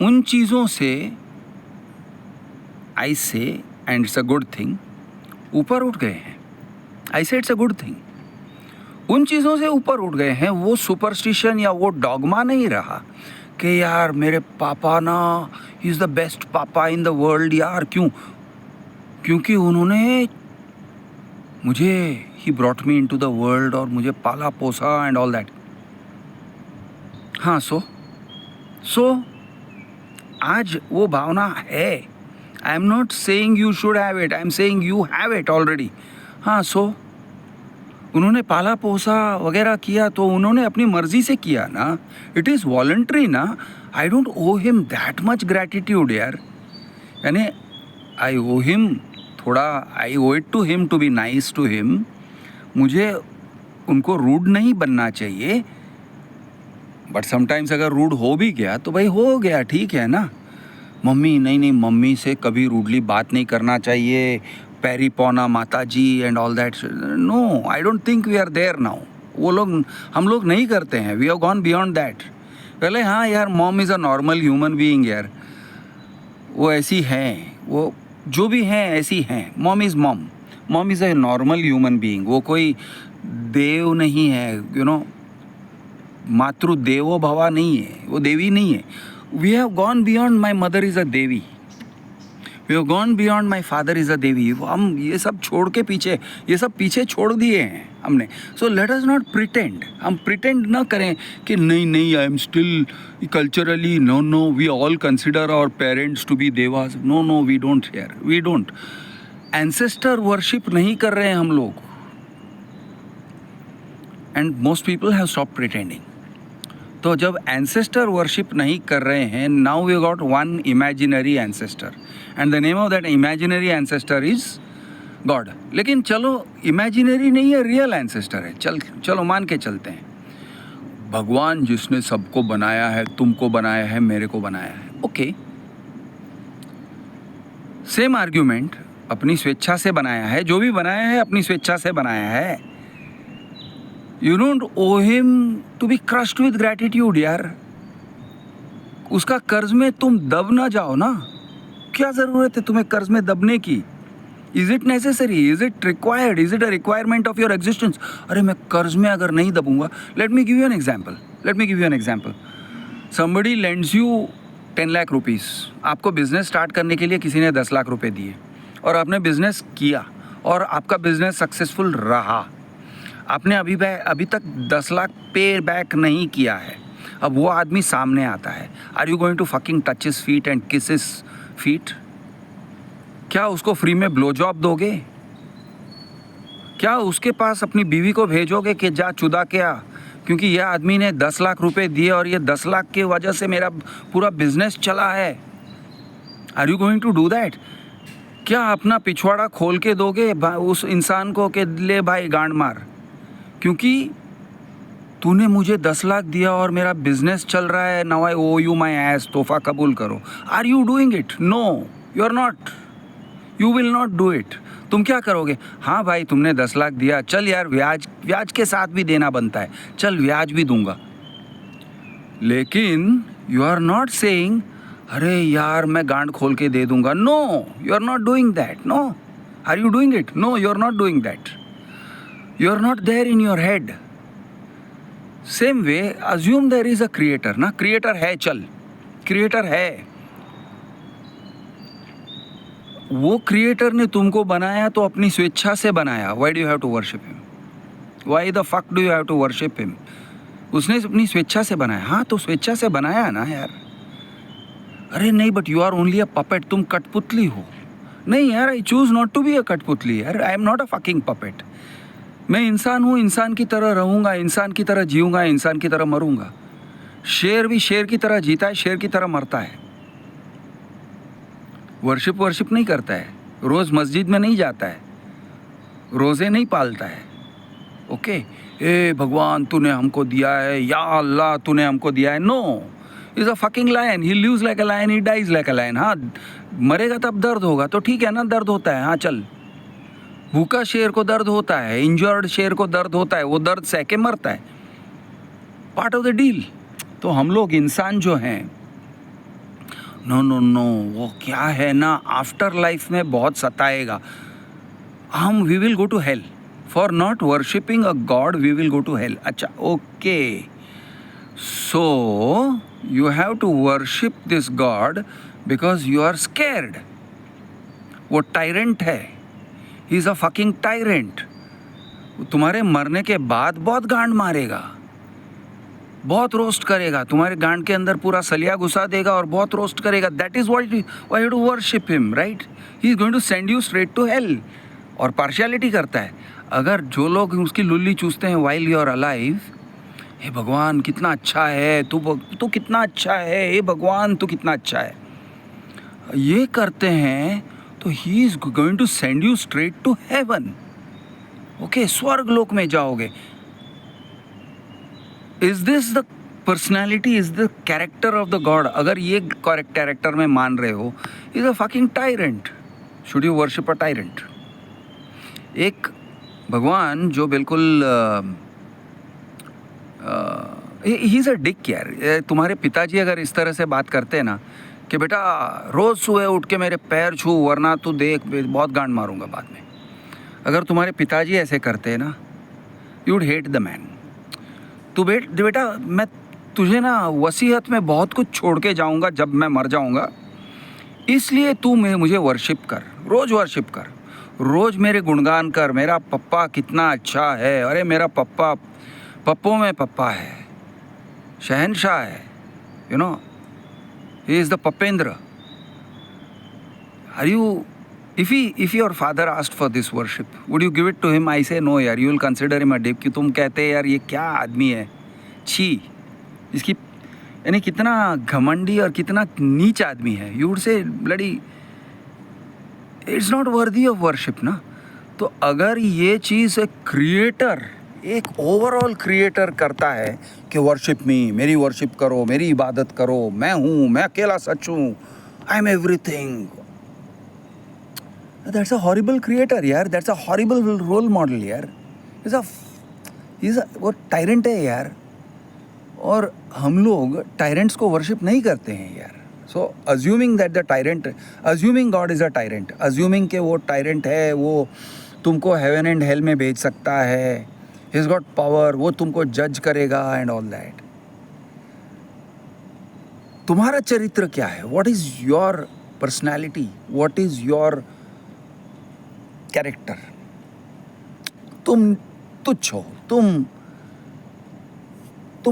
उन चीज़ों से, आई से, and it's a good thing, ऊपर उठ गए हैं. आई से इट्स अ गुड थिंग. उन चीज़ों से ऊपर उठ गए हैं. वो सुपरस्टिशन या वो डॉगमा नहीं रहा कि यार मेरे पापा ना, ही इज़ द बेस्ट पापा इन द वर्ल्ड. यार क्यों? क्योंकि उन्होंने मुझे, he brought me into the world, और मुझे पाला पोसा एंड ऑल दैट. हाँ, सो आज वो भावना है. आई am not saying you should have it, I am saying you have it already. हाँ, सो उन्होंने पाला पोसा वगैरह किया तो उन्होंने अपनी मर्जी से किया ना. इट इज़ वॉलंटरी ना. I don't owe him that much gratitude यार. यानी आई ओ हिम थोड़ा, I owe it to him to be nice to him. मुझे उनको रूड नहीं बनना चाहिए, बट समटाइम्स अगर रूड हो भी गया तो भाई हो गया, ठीक है ना. मम्मी नहीं, मम्मी से कभी रूडली बात नहीं करना चाहिए, पैरी पौना माता जी and all that. No, I don't think we are there now. वो लोग, हम लोग नहीं करते हैं. We have gone beyond that. पहले हाँ यार, mom is a normal human being यार, वो ऐसी हैं, वो जो भी हैं ऐसी हैं. Mom is a normal human being. वो कोई देव नहीं है, यू नो, मातृदेवो भवा नहीं है, वो देवी नहीं है. We have gone beyond. My mother is a devi. We have gone beyond my father is a devi. हम ये सब छोड़ के पीछे, ये सब पीछे छोड़ दिए हैं हमने। So let us not pretend, हम प्रिटेंड ना करें कि नहीं नहीं I am still culturally, no no we all consider our parents to be devas. No no we don't hear, we don't. Ancestor worship नहीं कर रहे हैं हम लोग, and most people have stop pretending. तो जब एंसेस्टर वर्शिप नहीं कर रहे हैं, now we got one imaginary ancestor and the name of that imaginary ancestor is God. लेकिन चलो इमेजिनरी नहीं है, रियल एंसेस्टर है। चलो मान के चलते हैं भगवान जिसने सबको बनाया है, तुमको बनाया है, मेरे को बनाया है, ओके। सेम आर्ग्यूमेंट, अपनी स्वेच्छा से बनाया है, जो भी बनाया है अपनी स्वेच्छा से बनाया है। You don't owe him to be crushed with gratitude यार। उसका कर्ज में तुम दब ना जाओ ना, क्या ज़रूरत है तुम्हें कर्ज में दबने की? Is it necessary? Is it required? Is it a requirement of your existence? अरे मैं कर्ज में अगर नहीं दबूंगा, let me give you an example. Somebody lends you 10 lakh rupees. आपको बिजनेस स्टार्ट करने के लिए किसी ने 10 लाख रुपए दिए और आपने बिजनेस किया और आपका बिजनेस सक्सेसफुल रहा। आपने अभी तक 10 लाख पे बैक नहीं किया है। अब वो आदमी सामने आता है, are you going to fucking touch his feet and kiss his feet? क्या उसको फ्री में ब्लो जॉब दोगे? क्या उसके पास अपनी बीवी को भेजोगे कि जा चुदा के आ, क्योंकि यह आदमी ने 10 लाख रुपए दिए और ये 10 लाख की वजह से मेरा पूरा बिजनेस चला है? Are you going to do that? क्या अपना पिछवाड़ा खोल के दोगे उस इंसान को कि ले भाई गांड मार, क्योंकि तूने मुझे 10 लाख दिया और मेरा बिजनेस चल रहा है, now I owe you my ass, तोहफा कबूल करो। Are you doing it? No, you are not, you will not do it. तुम क्या करोगे? हाँ भाई तुमने 10 लाख दिया, चल यार ब्याज के साथ भी देना बनता है, चल ब्याज भी दूंगा। लेकिन यू आर नॉट सेइंग अरे यार मैं गांड खोल के दे दूंगा। No, you are not doing that. No, are you doing it? No, you are not doing that. You are not there in your head. Same way, assume there is a creator, ना? Creator है, चल, creator है। वो creator ने तुमको बनाया तो अपनी स्वेच्छा से बनाया। Why do you have to worship him? Why the fuck do you have to worship him? उसने अपनी स्वेच्छा से बनाया। हाँ तो स्वेच्छा से बनाया ना यार। अरे नहीं, but you are only a puppet, तुम कठपुतली हो। नहीं यार, I choose not to be a कठपुतली यार, I am not a fucking puppet। मैं इंसान हूँ, इंसान की तरह रहूँगा, इंसान की तरह जीऊँगा, इंसान की तरह मरूँगा। शेर भी शेर की तरह जीता है, शेर की तरह मरता है। वर्शिप नहीं करता है, रोज़ मस्जिद में नहीं जाता है, रोज़े नहीं पालता है। ओके, ए भगवान तूने हमको दिया है, या अल्लाह तूने हमको दिया है। No, is a fucking lion, he lives like a lion, he dies like a lion. हाँ मरेगा तब दर्द होगा, तो ठीक है ना, दर्द होता है, हाँ चल। भूखा शेर को दर्द होता है, इंजर्ड शेर को दर्द होता है, वो दर्द सह के मरता है, पार्ट ऑफ द डील। तो हम लोग इंसान जो हैं, नो नो नो, वो क्या है ना, आफ्टर लाइफ में बहुत सताएगा। We will go to hell for not worshipping a god, we will go to hell. अच्छा okay, so you have to worship this god because you are scared. वो tyrant है, he is a fucking tyrant. तुम्हारे मरने के बाद बहुत गांड मारेगा, बहुत रोस्ट करेगा, तुम्हारे गांड के अंदर पूरा सलिया घुसा देगा और बहुत रोस्ट करेगा। That is why you to worship him, right? He is going to send you straight to hell. और पार्शियलिटी करता है। अगर जो लोग उसकी लुल्ली चूसते हैं वाइल यू आर अलाइव, हे भगवान कितना अच्छा है तू कितना अच्छा है, हे भगवान तू कितना अच्छा है, ये करते हैं, तो he is going to send you straight to heaven. Okay, स्वर्ग लोक में जाओगे। Is this the personality, is the character of the god? अगर ये कैरेक्टर में मान रहे हो, is a fucking tyrant. Should you worship a tyrant? एक भगवान जो बिल्कुल ही इज़ अ डिक यार। तुम्हारे पिताजी अगर इस तरह से बात करते हैं ना कि बेटा रोज़ सुबह उठ के मेरे पैर छू, वरना तू देख बहुत गांड मारूंगा बाद में, अगर तुम्हारे पिताजी ऐसे करते हैं ना, you would hate the man. तू बेटा मैं तुझे ना वसीयत में बहुत कुछ छोड़ के जाऊंगा जब मैं मर जाऊंगा। इसलिए तू मुझे वर्शिप कर, रोज़ वर्शिप कर, रोज़ मेरे गुणगान कर, मेरा पप्पा कितना अच्छा है, अरे मेरा पप्पा पप्पों में पप्पा है, शहनशाह है, you know, he is the पपेंद्र. Are you, if your father asked for this worship, would you give it to him? I say no यार, you will consider him a dick. कि तुम कहते हैं यार ये क्या आदमी है, छी, इसकी यानी कितना घमंडी और कितना नीच आदमी है. You would say bloody, it's not worthy of worship ना. तो अगर ये चीज़ एक क्रिएटर, एक ओवरऑल क्रिएटर करता है कि वर्शिप मी, मेरी वर्शिप करो, मेरी इबादत करो, मैं हूँ, मैं अकेला सच हूँ, I M everything. That's a horrible creator यार, that's a horrible role model यार. वो टायरेंट है यार, और हम लोग टायरेंट्स को वर्शिप नहीं करते हैं यार. So assuming that the tyrant, assuming god is a tyrant, assuming के वो टायरेंट है, वो तुमको हेवन एंड हेल में भेज सकता है, ही इज़ गॉट पावर, वो तुमको जज करेगा एंड ऑल दैट. तुम्हारा चरित्र क्या है? What is your personality? What is your character? तुम तुच्छ हो, तुम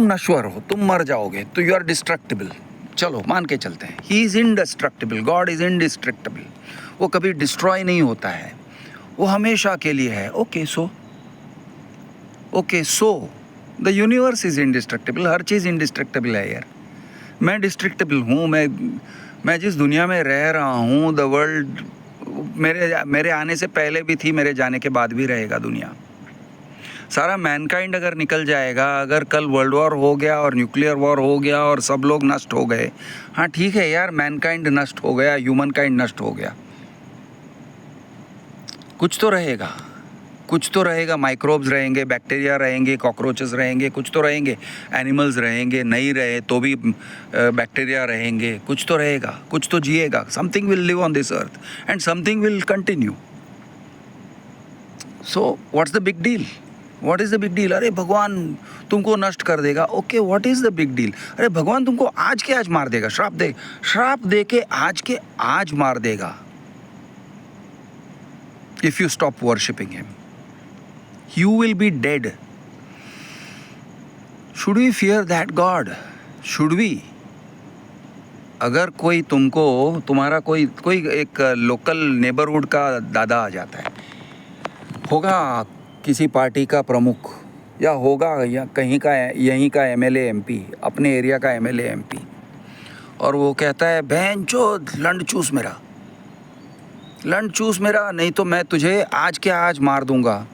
नश्वर हो, तुम मर जाओगे, तो यू आर डिस्ट्रक्टिबल. चलो मान के चलते हैं, he is indestructible, God is indestructible, वो कभी डिस्ट्रॉय नहीं होता है, वो हमेशा के लिए है. Okay so the universe is indestructible, her cheese indestructible है यार. मैं डिस्ट्रक्टिबल हूँ, मैं जिस दुनिया में रह रहा हूँ, द वर्ल्ड मेरे आने से पहले भी थी, मेरे जाने के बाद भी रहेगा दुनिया. सारा मैनकाइंड अगर निकल जाएगा, अगर कल वर्ल्ड वॉर हो गया और न्यूक्लियर वॉर हो गया और सब लोग नष्ट हो गए, हाँ ठीक है यार, मैनकाइंड नष्ट हो गया, ह्यूमन काइंड नष्ट हो गया, कुछ तो रहेगा, कुछ तो रहेगा. माइक्रोब्स रहेंगे, बैक्टीरिया रहेंगे, कॉकरोचेस रहेंगे, कुछ तो रहेंगे. एनिमल्स रहेंगे, नहीं रहे तो भी बैक्टीरिया रहेंगे, कुछ तो रहेगा, कुछ तो जिएगा. Something will live on this earth and something will continue. So what's the big deal? What is the big deal? अरे भगवान तुमको नष्ट कर देगा. Okay, what is the big deal? अरे भगवान तुमको आज के आज मार देगा, श्राप दे के आज के आज मार देगा. If you stop worshipping him, you will be dead. Should we fear that God? Should we? अगर कोई तुम्हारा कोई एक लोकल नेबरहुड का दादा आ जाता है, होगा किसी पार्टी का प्रमुख, या होगा या कहीं का, यहीं का एमएलए एमपी, अपने एरिया का एमएलए एमपी, और वो कहता है बहनचोद लंड चूस मेरा, नहीं तो मैं तुझे आज के आज मार दूंगा.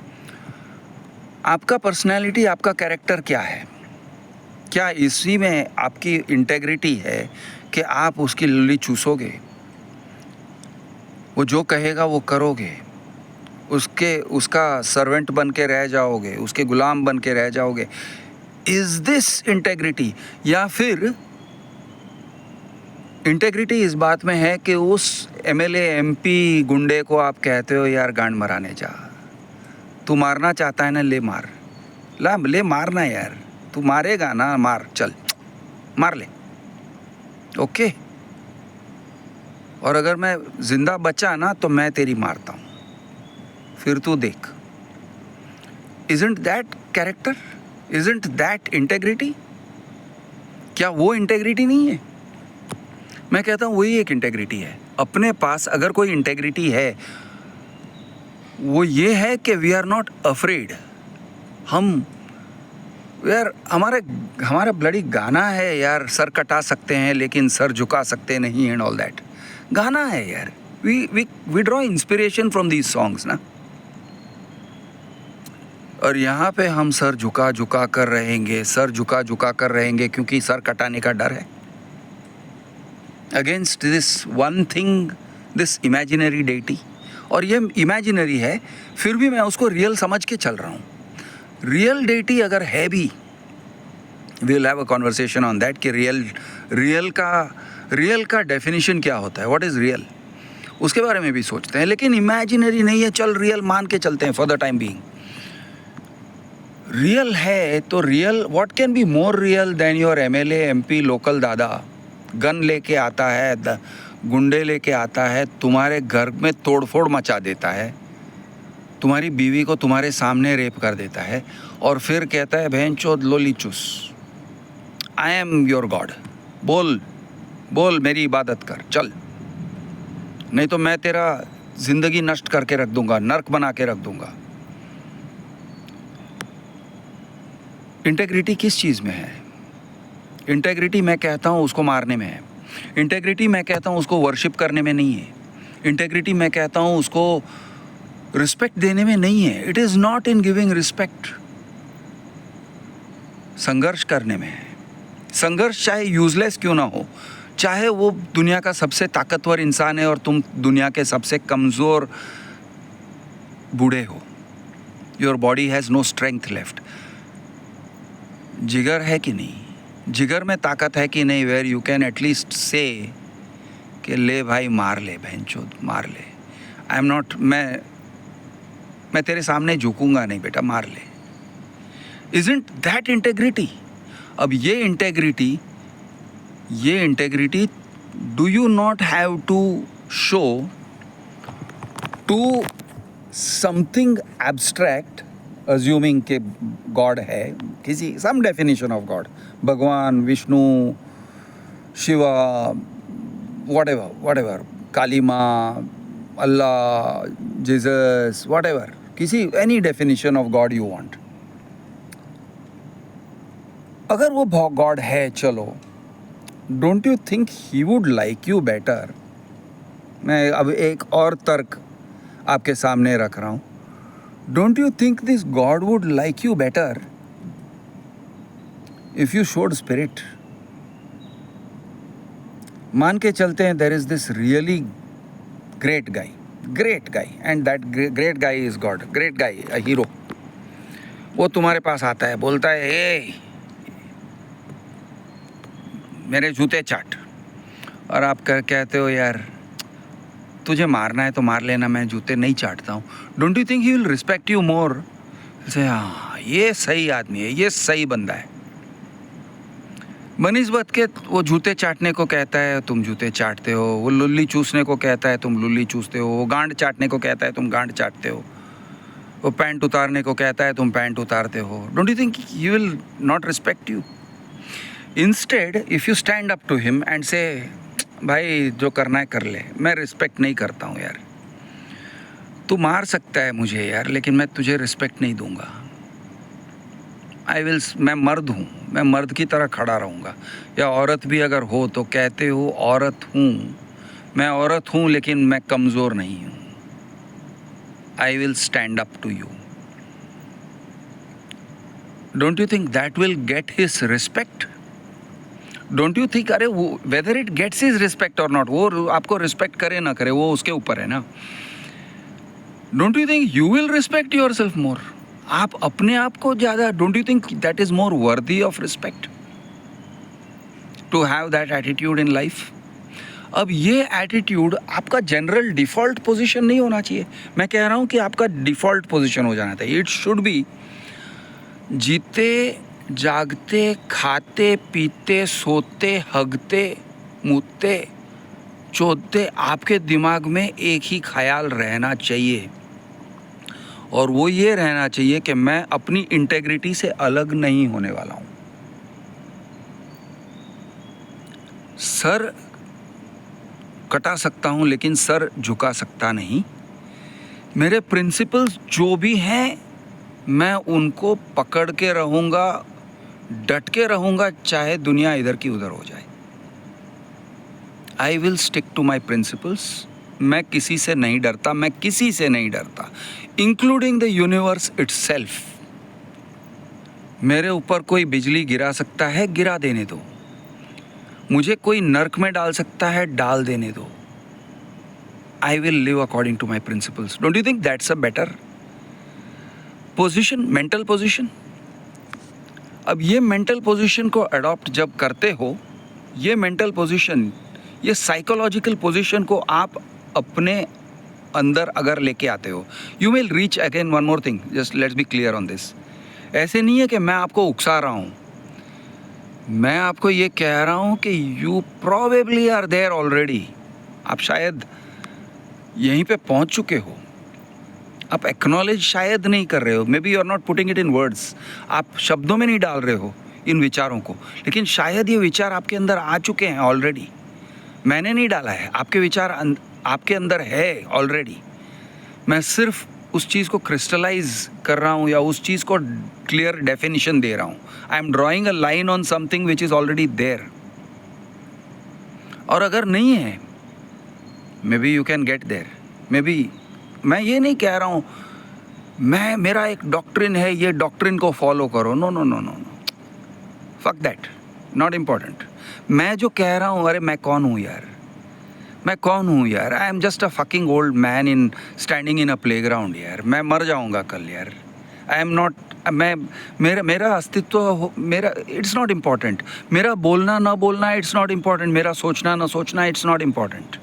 आपका पर्सनैलिटी, आपका कैरेक्टर क्या है? क्या इसी में आपकी इंटेग्रिटी है कि आप उसकी लुली चूसोगे, वो जो कहेगा वो करोगे, उसका सर्वेंट बन के रह जाओगे, उसके गुलाम बन के रह जाओगे? Is this integrity? या फिर इंटेग्रिटी इस बात में है कि उस एमएलए एमपी गुंडे को आप कहते हो यार गांड मराने जा, तू मारना चाहता है ना, ले मारना यार, तू मारेगा ना, मार, चल मार ले, ओके. और अगर मैं जिंदा बचा ना तो मैं तेरी मारता हूँ, फिर तू देख. Isn't that character? Isn't that integrity? क्या वो इंटेग्रिटी नहीं है? मैं कहता हूँ वही एक इंटेग्रिटी है. अपने पास अगर कोई इंटेग्रिटी है, वो ये है कि वी आर नॉट अफ्रेड. हम यार, हमारा ब्लडी गाना है यार, सर कटा सकते हैं लेकिन सर झुका सकते नहीं, एंड ऑल दैट गाना है यार. We draw inspiration from these songs ना. और यहाँ पे हम सर झुका कर रहेंगे क्योंकि सर कटाने का डर है. Against this one thing, this imaginary deity. और ये इमेजिनरी है, फिर भी मैं उसको रियल समझ के चल रहा हूँ. रियल डेटी अगर है भी, we will have a conversation on that कि रियल का डेफिनेशन क्या होता है, व्हाट इज़ रियल, उसके बारे में भी सोचते हैं. लेकिन इमेजिनरी नहीं है, चल रियल मान के चलते हैं for the time being. Real है तो real, what can be more real than your MLA MP local दादा गन लेके आता है, गुंडे लेके आता है, तुम्हारे घर में तोड़फोड़ मचा देता है, तुम्हारी बीवी को तुम्हारे सामने रेप कर देता है और फिर कहता है बहन चोद लोली चूस, आई एम योर गॉड, बोल बोल मेरी इबादत कर चल, नहीं तो मैं तेरा जिंदगी नष्ट करके रख दूंगा, नर्क बना के रख दूंगा। इंटेग्रिटी किस चीज़ में है? इंटेग्रिटी मैं कहता हूँ उसको मारने में है। इंटेग्रिटी मैं कहता हूँ उसको वर्शिप करने में नहीं है। इंटेग्रिटी मैं कहता हूँ उसको रिस्पेक्ट देने में नहीं है। It is not in giving respect, संघर्ष करने में है। संघर्ष चाहे यूजलेस क्यों ना हो, चाहे वो दुनिया का सबसे ताकतवर इंसान है और तुम दुनिया के सबसे कमज़ोर बूढ़े हो, your body has no strength left. जिगर है कि नहीं, जिगर में ताकत है कि नहीं, वेयर यू कैन एटलीस्ट से कि ले भाई मार ले बहनचोद मार ले, आई एम नॉट, मैं तेरे सामने झुकूंगा नहीं बेटा, मार ले। Isn't that integrity? अब ये integrity do you not have to show to something abstract, assuming के गॉड है, किसी सम डेफिनेशन ऑफ गॉड, भगवान, विष्णु, शिवा, whatever, काली माँ, अल्लाह, जीसस, whatever, किसी any definition of God you want. अगर वो गॉड है, चलो, don't you think he would like you better? मैं अब एक और तर्क आपके सामने रख रहा हूँ। Don't you think this god would like you better if you showed spirit? मान के चलते हैं there is this really great guy and that great guy is god, great guy, a hero. वो तुम्हारे पास आता है, बोलता है ए मेरे जूते चाट, और आप कहते हो यार तुझे मारना है तो मार लेना, मैं जूते नहीं चाटता हूँ। Don't you think he will respect you more? से हाँ ये सही आदमी है, ये सही बंदा है। बनिस्बत के वो जूते चाटने को कहता है तुम जूते चाटते हो, वो लुल्ली चूसने को कहता है तुम लुल्ली चूसते हो, वो गांड चाटने को कहता है तुम गांड चाटते हो, वो पैंट उतारने को कहता है तुम पैंट उतारते हो। Don't you think he will not respect you? Instead if you stand up to him and say भाई जो करना है कर ले, मैं रिस्पेक्ट नहीं करता हूँ यार, तू मार सकता है मुझे यार लेकिन मैं तुझे रिस्पेक्ट नहीं दूंगा। मैं मर्द हूँ, मैं मर्द की तरह खड़ा रहूँगा। या औरत भी अगर हो तो कहते हो औरत हूँ, मैं औरत हूँ लेकिन मैं कमज़ोर नहीं हूँ। I will stand up to you. Don't you think that will get his respect? Don't you think, अरे वो whether it gets his respect और नॉट, वो आपको रिस्पेक्ट करे ना करे वो उसके ऊपर है ना। Don't you think you will respect yourself more? आप अपने आप को ज़्यादा, don't you think that is more worthy of respect to have that attitude in life? अब ये एटीट्यूड आपका जनरल डिफ़ॉल्ट पोजीशन नहीं होना चाहिए। मैं कह रहा हूँ कि आपका डिफ़ॉल्ट पोजीशन हो जाना चाहिए। इट शुड बी जीते जागते खाते पीते सोते हगते मूतते चोदते आपके दिमाग में एक ही ख्याल रहना चाहिए, और वो ये रहना चाहिए कि मैं अपनी इंटेग्रिटी से अलग नहीं होने वाला हूँ। सर कटा सकता हूँ लेकिन सर झुका सकता नहीं। मेरे प्रिंसिपल्स जो भी हैं मैं उनको पकड़ के रहूँगा, डट के रहूँगा, चाहे दुनिया इधर की उधर हो जाए। I will stick to my principles. मैं किसी से नहीं डरता, मैं किसी से नहीं डरता, इंक्लूडिंग द यूनिवर्स इटसेल्फ। मेरे ऊपर कोई बिजली गिरा सकता है, गिरा देने दो। मुझे कोई नर्क में डाल सकता है, डाल देने दो। I will live according to my principles. Don't you think that's a better position, mental position? अब ये मेंटल पोजीशन को अडॉप्ट जब करते हो, ये मेंटल पोजीशन, ये साइकोलॉजिकल पोजीशन को आप अपने अंदर अगर लेके आते हो, you will reach again one more thing, just let's be clear on this. ऐसे नहीं है कि मैं आपको उकसा रहा हूँ, मैं आपको ये कह रहा हूँ कि you probably are there already. आप शायद यहीं पे पहुंच चुके हो, आप एक्नॉलेज शायद नहीं कर रहे हो, maybe you are not putting it in words, आप शब्दों में नहीं डाल रहे हो इन विचारों को, लेकिन शायद ये विचार आपके अंदर आ चुके हैं ऑलरेडी। मैंने नहीं डाला है, आपके विचार आपके अंदर है ऑलरेडी। मैं सिर्फ उस चीज़ को क्रिस्टलाइज कर रहा हूँ या उस चीज़ को क्लियर डेफिनेशन दे रहा हूँ। I am drawing a line on something which is already there. और अगर नहीं है, maybe you can get there, maybe. मैं ये नहीं कह रहा हूँ मेरा एक डॉक्ट्रिन है, ये डॉक्ट्रिन को फॉलो करो, no no no no no, fuck that, not important. मैं जो कह रहा हूँ, अरे मैं कौन हूँ यार, मैं कौन हूँ यार? I am just a fucking old man in standing in a playground यार। मैं मर जाऊँगा कल यार। आई एम नॉट, मेरा अस्तित्व, मेरा इट्स नॉट इम्पॉर्टेंट। मेरा बोलना ना बोलना इट्स नॉट इम्पॉर्टेंट। मेरा सोचना ना सोचना इट्स नॉट इम्पॉर्टेंट।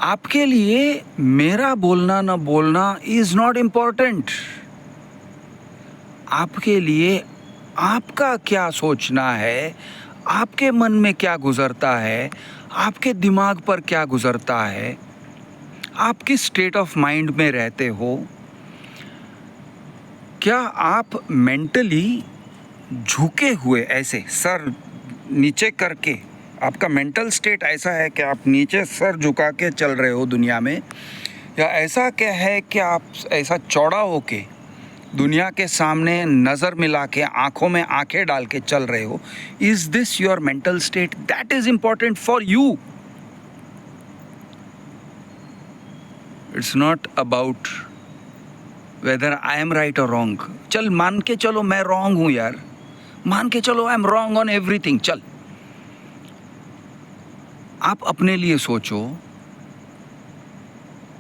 आपके लिए मेरा बोलना ना बोलना इज नॉट इम्पॉर्टेंट। आपके लिए आपका क्या सोचना है, आपके मन में क्या गुजरता है, आपके दिमाग पर क्या गुजरता है, आप किस स्टेट ऑफ माइंड में रहते हो, क्या आप मेंटली झुके हुए ऐसे सर नीचे करके, आपका मेंटल स्टेट ऐसा है कि आप नीचे सर झुका के चल रहे हो दुनिया में, या ऐसा क्या है कि आप ऐसा चौड़ा होके दुनिया के सामने नज़र मिला के आंखों में आंखें डाल के चल रहे हो? Is this your mental state? That is important for you. It's not about whether I am right और रॉन्ग। चल मान के चलो मैं रॉन्ग हूं यार, मान के चलो I am wrong on everything. चल, आप अपने लिए सोचो,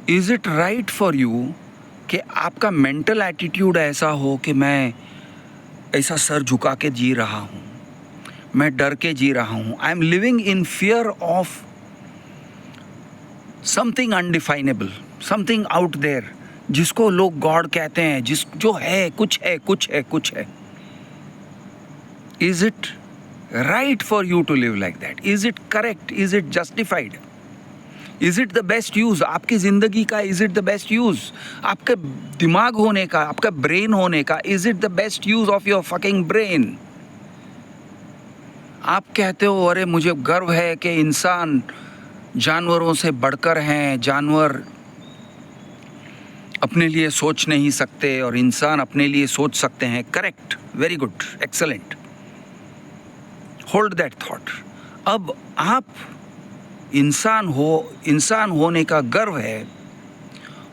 is it right for you कि आपका मेंटल एटीट्यूड ऐसा हो कि मैं ऐसा सर झुका के जी रहा हूँ, मैं डर के जी रहा हूँ, I am living in fear of something undefinable, something out there, जिसको लोग गॉड कहते हैं, जो है कुछ है कुछ है कुछ है। Is it right for you to live like that? Is it correct? Is it justified? Is it the best use? आपकी ज़िंदगी का is it the best use? आपके दिमाग होने का, आपका ब्रेन होने का is it the best use of your fucking brain? आप कहते हो अरे मुझे गर्व है कि इंसान जानवरों से बढ़कर हैं, जानवर अपने लिए सोच नहीं सकते और इंसान अपने लिए सोच सकते हैं। Correct, very good, excellent, hold that thought. अब आप इंसान हो, इंसान होने का गर्व है,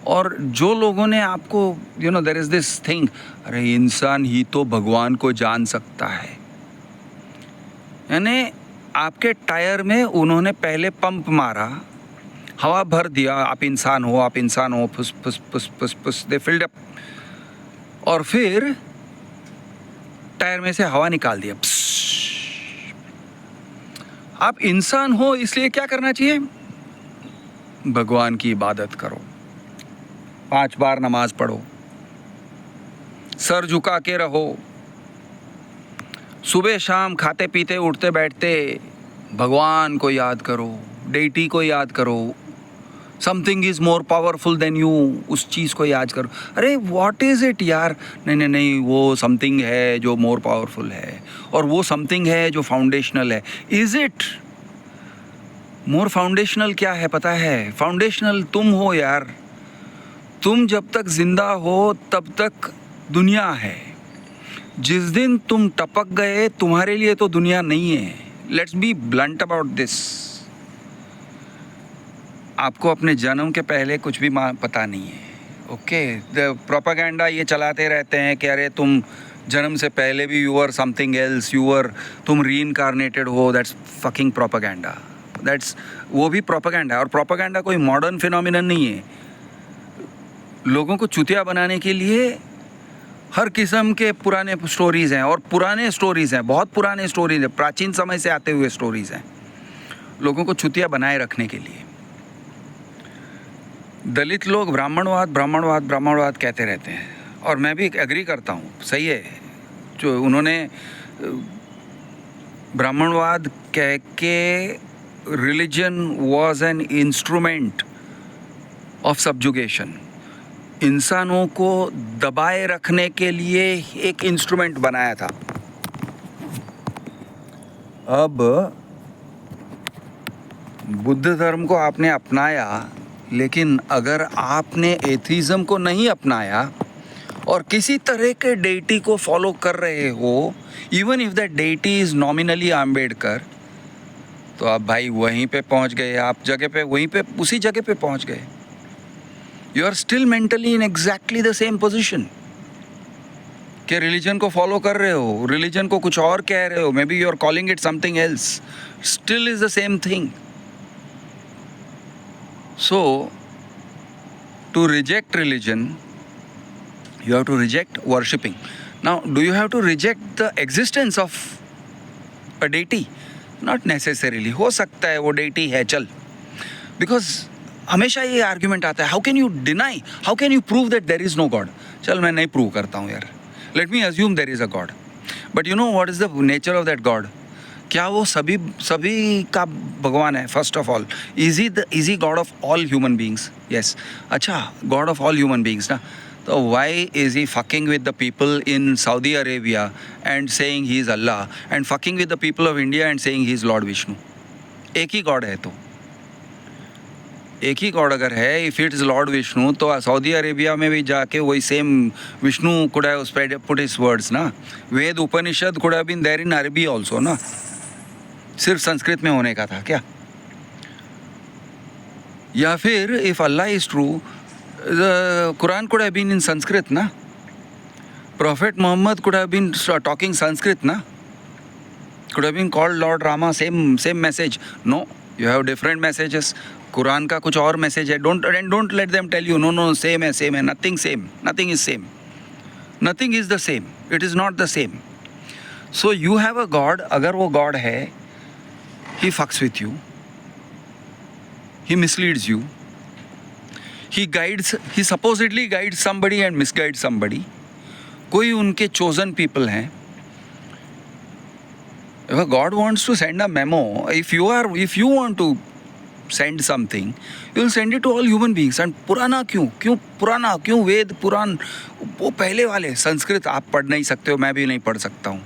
और जो लोगों ने आपको देयर इज दिस थिंग, अरे इंसान ही तो भगवान को जान सकता है, यानी आपके टायर में उन्होंने पहले पंप मारा, हवा भर दिया, आप इंसान हो, आप इंसान हो, फुस फुस फुस फुस फुस, दे फिल्ड अप, और फिर टायर में से हवा निकाल दिया। आप इंसान हो, इसलिए क्या करना चाहिए? भगवान की इबादत करो, 5 बार नमाज पढ़ो, सर झुका के रहो, सुबह शाम खाते पीते उठते बैठते भगवान को याद करो, डेटी को याद करो, something is more powerful than you, उस चीज़ को याद करो। अरे व्हाट इज इट यार? नहीं नहीं नहीं, वो समथिंग है जो मोर पावरफुल है, और वो समथिंग है जो फाउंडेशनल है। Is it more foundational? क्या है पता है? फाउंडेशनल तुम हो यार। तुम जब तक जिंदा हो तब तक दुनिया है। जिस दिन तुम टपक गए, तुम्हारे लिए तो दुनिया नहीं है। Let's be blunt about this. आपको अपने जन्म के पहले कुछ भी पता नहीं है। ओके, द प्रोपेगेंडा ये चलाते रहते हैं कि अरे तुम जन्म से पहले भी यू आर समथिंग एल्स, तुम रीइंकार्नेटेड हो। दैट्स फकिंग प्रोपेगेंडा, वो भी प्रोपेगेंडा है। और प्रोपेगेंडा कोई मॉडर्न फिनोमिनन नहीं है। लोगों को चुतिया बनाने के लिए हर किस्म के पुराने स्टोरीज़ हैं, और पुराने स्टोरीज़ हैं, बहुत पुराने स्टोरीज़ हैं, प्राचीन समय से आते हुए स्टोरीज़ हैं, लोगों को चुतिया बनाए रखने के लिए। दलित लोग ब्राह्मणवाद ब्राह्मणवाद ब्राह्मणवाद कहते रहते हैं, और मैं भी एग्री करता हूँ, सही है। जो उन्होंने ब्राह्मणवाद कह के religion was an instrument of subjugation. इंसानों को दबाए रखने के लिए एक इंस्ट्रूमेंट बनाया था. अब बुद्ध धर्म को आपने अपनाया, लेकिन अगर आपने एथिज्म को नहीं अपनाया और किसी तरह के डेटी को फॉलो कर रहे हो, even if that deity is nominally Ambedkar, तो आप भाई वहीं पे पहुंच गए, आप जगह पे वहीं पे उसी जगह पे पहुंच गए. You are still mentally in exactly the same position कि रिलीजन को फॉलो कर रहे हो, रिलीजन को कुछ और कह रहे हो, maybe you are calling it something else, still is the same thing. So, to reject religion, you have to reject worshipping. Now, do you have to reject the existence of a deity? Not necessarily. हो सकता है वो deity है, चल. Because हमेशा ये argument आता है, how can you deny, how can you prove that there is no God? चल मैं नहीं prove करता हूँ यार. Let me assume there is a God. But you know what is the nature of that God? क्या वो सभी का भगवान है? First of all, is he god of all human beings? Yes. अच्छा, god of all human beings ना, तो why is he fucking with the people in Saudi Arabia and saying he is Allah, and fucking with the people of India and saying he is lord Vishnu? एक ही God है, तो एक ही god अगर है, if it is lord Vishnu, तो Saudi Arabia में भी जाके वही same Vishnu could have put his words ना. Veda Upanishad could have been there in Arabi also ना, सिर्फ संस्कृत में होने का था क्या? या फिर if Allah is true, the Quran could have been in Sanskrit ना, prophet Mohammed could have been talking Sanskrit ना, could have been called lord Rama, same message. No, you have different messages. Quran का कुछ और मैसेज है. Don't let them tell you no same है. Nothing same, nothing is same, nothing is the same, it is not the same. So you have a God, अगर वो God है, he fucks with you, he misleads you, he supposedly guides somebody and misguides somebody. कोई उनके chosen people हैं. If God wants to send a memo, if you want to send something, you will send it to all human beings. And पुराना क्यों वेद पुराण, वो पहले वाले संस्कृत आप पढ़ नहीं सकते हो, मैं भी नहीं पढ़ सकता हूँ.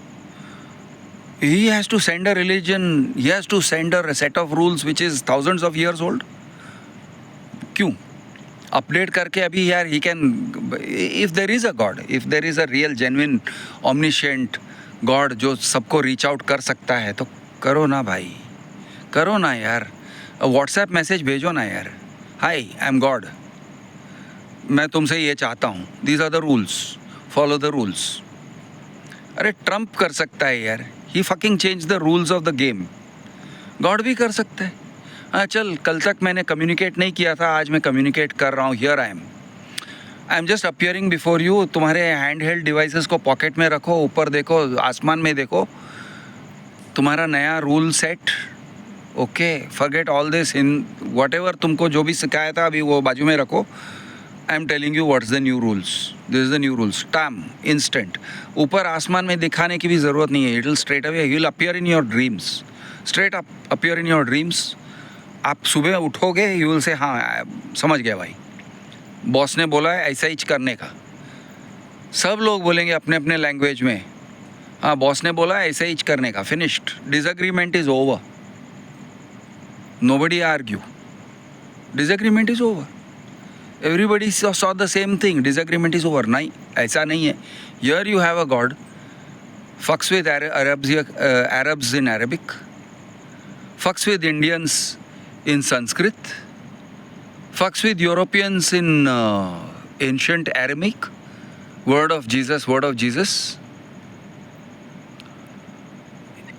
He has to send a religion, he has to send a set of rules which is thousands of years old. क्यों अपडेट करके अभी यार he can, if there is a God, if there is a real genuine omniscient God जो सबको reach out कर सकता है, तो करो ना भाई, करो ना यार. व्हाट्सएप मैसेज भेजो ना यार, हाय आई एम गॉड, मैं तुमसे ये चाहता हूँ, these are the rules, follow the rules. अरे ट्रम्प कर सकता है यार, he fucking change the rules of the game. God भी कर सकता है. हाँ चल, कल तक मैंने कम्युनिकेट नहीं किया था, आज मैं कम्युनिकेट कर रहा हूँ. Here I am just appearing before you. तुम्हारे हैंड हेल्ड डिवाइसेस को पॉकेट में रखो, ऊपर देखो, आसमान में देखो, तुम्हारा नया rule set. Okay, forget all this, in what ever तुमको जो भी सिखाया था अभी वो बाजू में रखो. I am telling you what's the new rules. This is the new rules. Time instant. ऊपर आसमान में दिखाने की भी ज़रूरत नहीं है. It will straight away, he will appear in your dreams, straight up appear in your dreams. आप सुबह उठोगे, यू विल से हाँ समझ गया भाई, बॉस ने बोला है ऐसा ही करने का. सब लोग बोलेंगे अपने अपने लैंग्वेज में, हाँ बॉस ने बोला है ऐसा ही करने का. Finished. Disagreement is over. Nobody argue. Disagreement is over. Everybody saw the same thing. Disagreement is over. नहीं, ऐसा नहीं है. Here you have a God, fucks with Arabs in Arabic, fucks with Indians in Sanskrit, fucks with Europeans in ancient Aramaic, word of Jesus.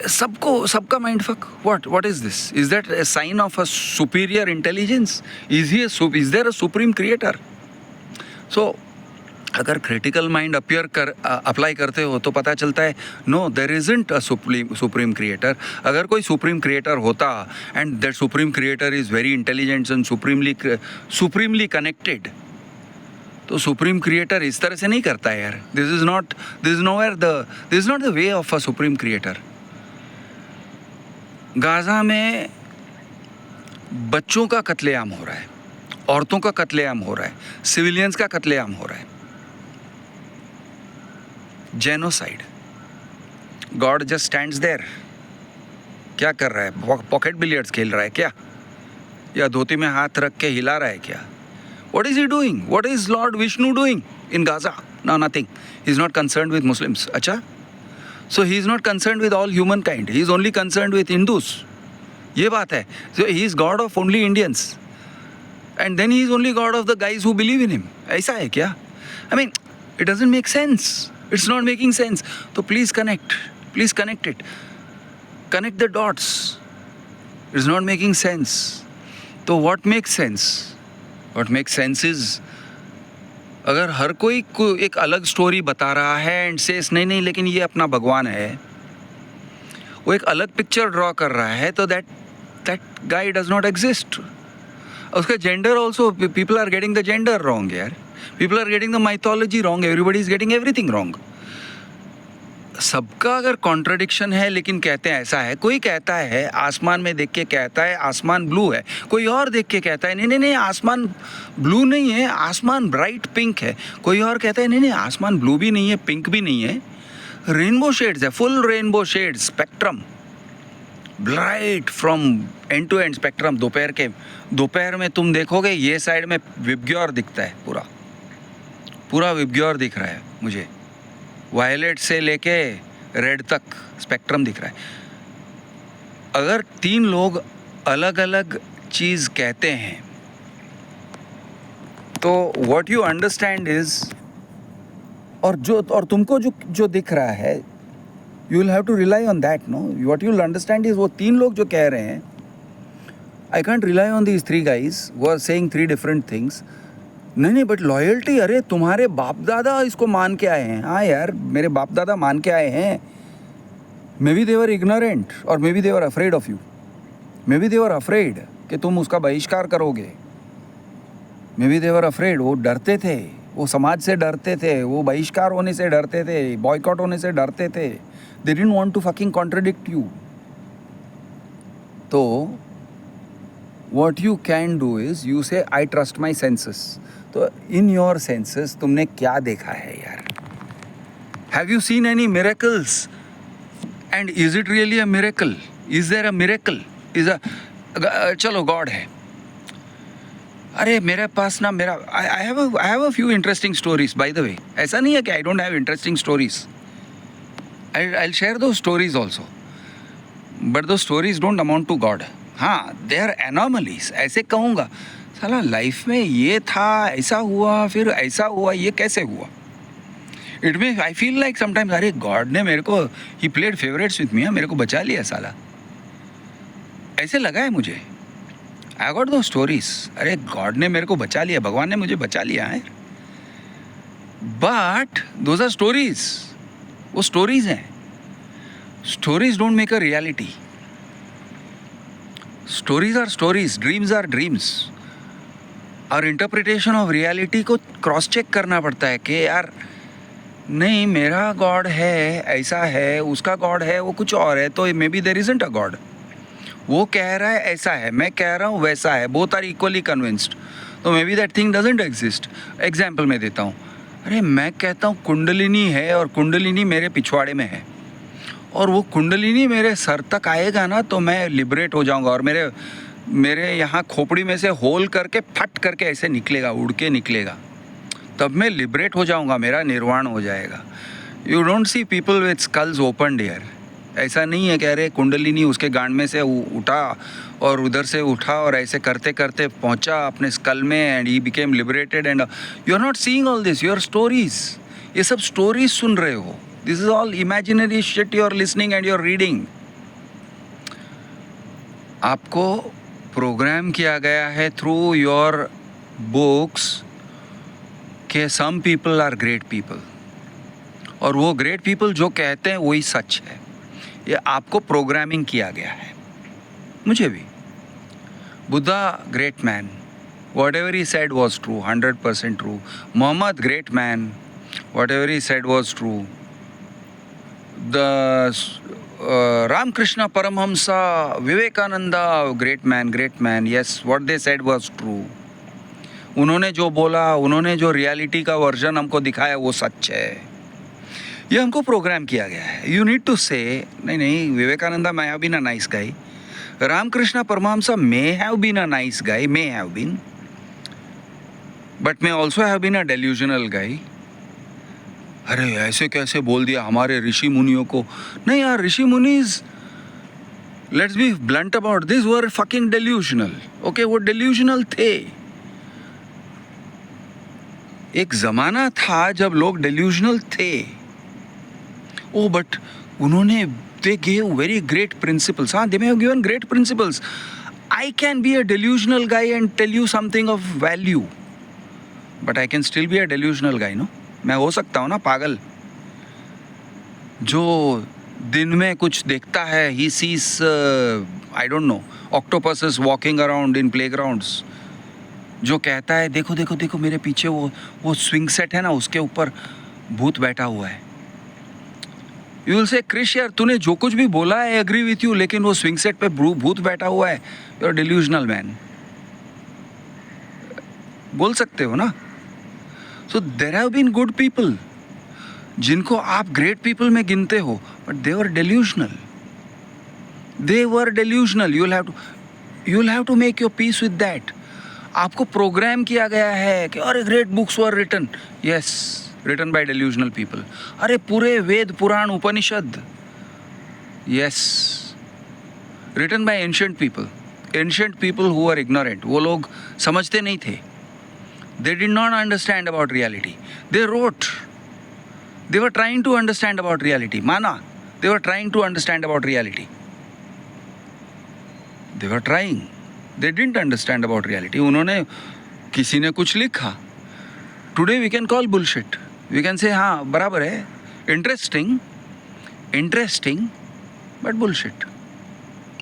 सबका mind fuck. What is this? Is that a sign of a superior intelligence? is there a supreme creator? So अगर critical mind apply करते हो तो पता चलता है no, there isn't a supreme creator. अगर कोई सुप्रीम क्रिएटर होता and that supreme creator is very intelligent and supremely connected, तो सुप्रीम क्रिएटर इस तरह से नहीं करता है यार. This is not the way of a supreme creator. Gaza में बच्चों का कत्लेआम हो रहा है, औरतों का कत्लेआम हो रहा है, सिविलियंस का कत्लेआम हो रहा है, genocide. God just stands there. क्या कर रहा है? पॉकेट बिलियर्ड्स खेल रहा है क्या? या धोती में हाथ रख के हिला रहा है क्या? What is he doing? What is Lord Vishnu doing in Gaza? No, nothing. He's not concerned with Muslims. Acha? So he is not concerned with all humankind. He is only concerned with Hindus. ये बात है. So he is God of only Indians. And then he is only God of the guys who believe in him. ऐसा है क्या? I mean, it doesn't make sense. It's not making sense. So please connect. Please connect it. Connect the dots. It's not making sense. So what makes sense? What makes sense is, अगर हर कोई एक अलग story बता रहा है and cess नहीं नहीं लेकिन ये अपना भगवान है, वो एक अलग पिक्चर ड्रॉ कर रहा है, तो that guy does not exist. उसका gender also, people are getting the gender wrong यार. People are getting the mythology wrong. Everybody is getting everything wrong. सबका अगर कॉन्ट्रडिक्शन है लेकिन कहते हैं ऐसा है. कोई कहता है आसमान में देख के कहता है आसमान ब्लू है, कोई और देख के कहता है नहीं नहीं नहीं आसमान ब्लू नहीं है, आसमान ब्राइट पिंक है. कोई और कहता है नहीं नहीं आसमान ब्लू भी नहीं है, पिंक भी नहीं है, रेनबो शेड्स है, full rainbow shade spectrum, bright from end to end spectrum. दोपहर में तुम देखोगे ये साइड में विबग्योर दिखता है, पूरा विबग्योर दिख रहा है मुझे. वायलेट से लेके रेड तक स्पेक्ट्रम दिख रहा है. अगर तीन लोग अलग अलग चीज़ कहते हैं तो व्हाट यू अंडरस्टैंड इज, और तुमको जो दिख रहा है you will have to rely on that. No, what you will understand is वो तीन लोग जो कह रहे हैं, I can't rely on these three guys who are saying three different things. नहीं बट लॉयल्टी, अरे तुम्हारे बाप दादा इसको मान के आए हैं. हाँ यार, मेरे बाप दादा मान के आए हैं. May be they were ignorant और may be they were afraid of you. May be they were afraid कि तुम उसका बहिष्कार करोगे. May be they were afraid, वो डरते थे, वो समाज से डरते थे, वो बहिष्कार होने से डरते थे, बॉयकॉट होने से डरते थे. They didn't want to fucking contradict you. तो what you can do is you say I trust my senses. तो in your senses तुमने क्या देखा है यार? Have you seen any miracles? And is it really a miracle? Is there a miracle? चलो God है. अरे मेरे पास ना I have a few interesting stories by the way. ऐसा नहीं है कि I don't have interesting stories. I'll share those stories also. But those stories don't amount to God. हाँ, दे आर एनॉमलीज. ऐसे कहूँगा साला लाइफ में ये था, ऐसा हुआ, फिर ऐसा हुआ, ये कैसे हुआ? It mean I feel like sometimes अरे गॉड ने मेरे को, he played favourites with me, मेरे को बचा लिया साला. ऐसे लगा है मुझे. आई गॉट दो स्टोरीज. अरे गॉड ने मेरे को बचा लिया, भगवान ने मुझे बचा लिया है. But those are stories. वो स्टोरीज हैं. Stories don't make a reality. Stories are stories, dreams are dreams. और इंटरप्रिटेशन ऑफ रियलिटी को क्रॉस चेक करना पड़ता है कि यार नहीं मेरा गॉड है, ऐसा है, उसका गॉड है, वो कुछ और है, तो maybe there isn't a god. वो कह रहा है ऐसा है, मैं कह रहा हूँ वैसा है, बोथ आर इक्वली कन्विंस्ड, तो may be that thing doesn't exist. Example मैं देता हूँ. अरे मैं कहता हूँ कुंडलिनी है और कुंडलिनी मेरे पिछवाड़े में है, और वो कुंडलिनी मेरे सर तक आएगा ना तो मैं लिबरेट हो जाऊंगा, और मेरे यहाँ खोपड़ी में से होल करके फट करके ऐसे निकलेगा, उड़ के निकलेगा, तब मैं लिबरेट हो जाऊंगा, मेरा निर्वाण हो जाएगा. You don't see people with skulls open here. ऐसा नहीं है कि अरे कुंडलिनी उसके गांड में से उठा और उधर से उठा और ऐसे करते करते पहुंचा अपने स्कल में and he became liberated. And you are not seeing all this, you are stories. ये सब स्टोरीज सुन रहे हो. This is all imaginary shit you are listening and you are reading. आपको प्रोग्राम किया गया है through your books कि some people are great people, और वो great people जो कहते हैं वही सच है. ये आपको प्रोग्रामिंग किया गया है. मुझे भी. Buddha great man, whatever he said was true, 100% true. Muhammad great man, whatever he said was true. The Ramakrishna Paramhamsa, Vivekananda, great man, yes, what they said was true. उन्होंने जो बोला, उन्होंने जो रियलिटी का वर्जन हमको दिखाया वो सच है. ये हमको प्रोग्राम किया गया है. यू नीड टू से नहीं, Vivekananda may have been a nice guy. Ramakrishna Paramhamsa may have been a nice guy, may have been, but may also have been a delusional guy. अरे ऐसे कैसे बोल दिया हमारे ऋषि मुनियों को. नहीं यार, rishi munis, let's be blunt about this, were fucking delusional. Okay, वो डेल्यूशनल थे. एक जमाना था जब लोग डेल्यूशनल थे. ओ बट उन्होंने, they gave very great principles. हाँ, they may have given great principles. I can be a delusional guy and tell you something of value, but I can still be a delusional guy. No, मैं हो सकता हूँ ना पागल, जो दिन में कुछ देखता है. He sees, I don't know, octopuses walking around in playgrounds, जो कहता है देखो देखो देखो मेरे पीछे वो स्विंग सेट है ना, उसके ऊपर भूत बैठा हुआ है. यू विल से, क्रिश यार तूने जो कुछ भी बोला है एग्री विथ यू, लेकिन वो स्विंग सेट पे भूत बैठा हुआ है, यू आर डेल्यूशनल मैन. बोल सकते हो ना. So there have been good people जिनको आप great people में गिनते हो, but they were delusional. They were delusional. You'll have to make your peace with that. आपको प्रोग्राम किया गया है कि अरे great books were written. Yes, written by delusional people. अरे पूरे वेद पुराण उपनिषद, yes, written by ancient people who were ignorant. वो लोग समझते नहीं थे. They did not understand about reality. They wrote. They were trying to understand about reality. Mana, they were trying to understand about reality. They were trying. They didn't understand about reality. उन्होंने, किसी ने कुछ लिखा. Today we can call bullshit. We can say हाँ बराबर है, interesting, but bullshit.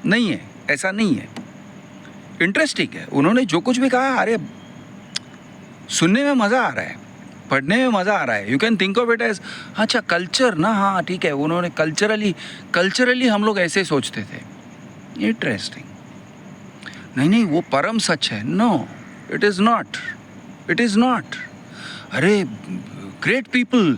नहीं है, ऐसा नहीं है. Interesting है. उन्होंने जो कुछ भी कहा, अरे सुनने में मज़ा आ रहा है, पढ़ने में मज़ा आ रहा है. You can think of it as, अच्छा कल्चर ना, हाँ ठीक है, उन्होंने कल्चरली हम लोग ऐसे सोचते थे. इंटरेस्टिंग. नहीं, वो परम सच है. No, it is not. अरे great people,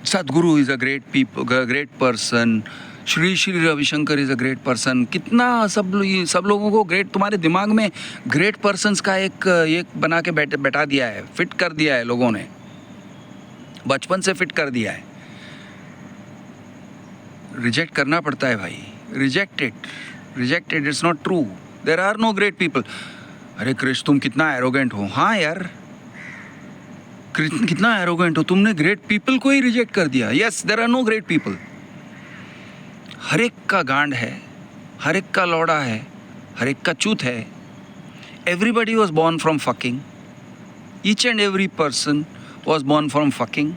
Sadhguru is a great person, Shri Ravishankar is a great person. कितना सब लोगों को ग्रेट, तुम्हारे दिमाग में ग्रेट पर्सन्स का एक बना के बैठा दिया है, फिट कर दिया है लोगों ने, बचपन से फिट कर दिया है. रिजेक्ट करना पड़ता है भाई. Reject it. It's not true. There are no great people. अरे कृष्ण तुम कितना एरोगेंट हो. हाँ यार, कितना एरोगेंट हो, तुमने ग्रेट पीपल को ही रिजेक्ट कर दिया. Yes, there are no great people. हर एक का गांड है, हर एक का लौड़ा है, हर एक का चूत है. Everybody was born from fucking. Each and every person was born from fucking.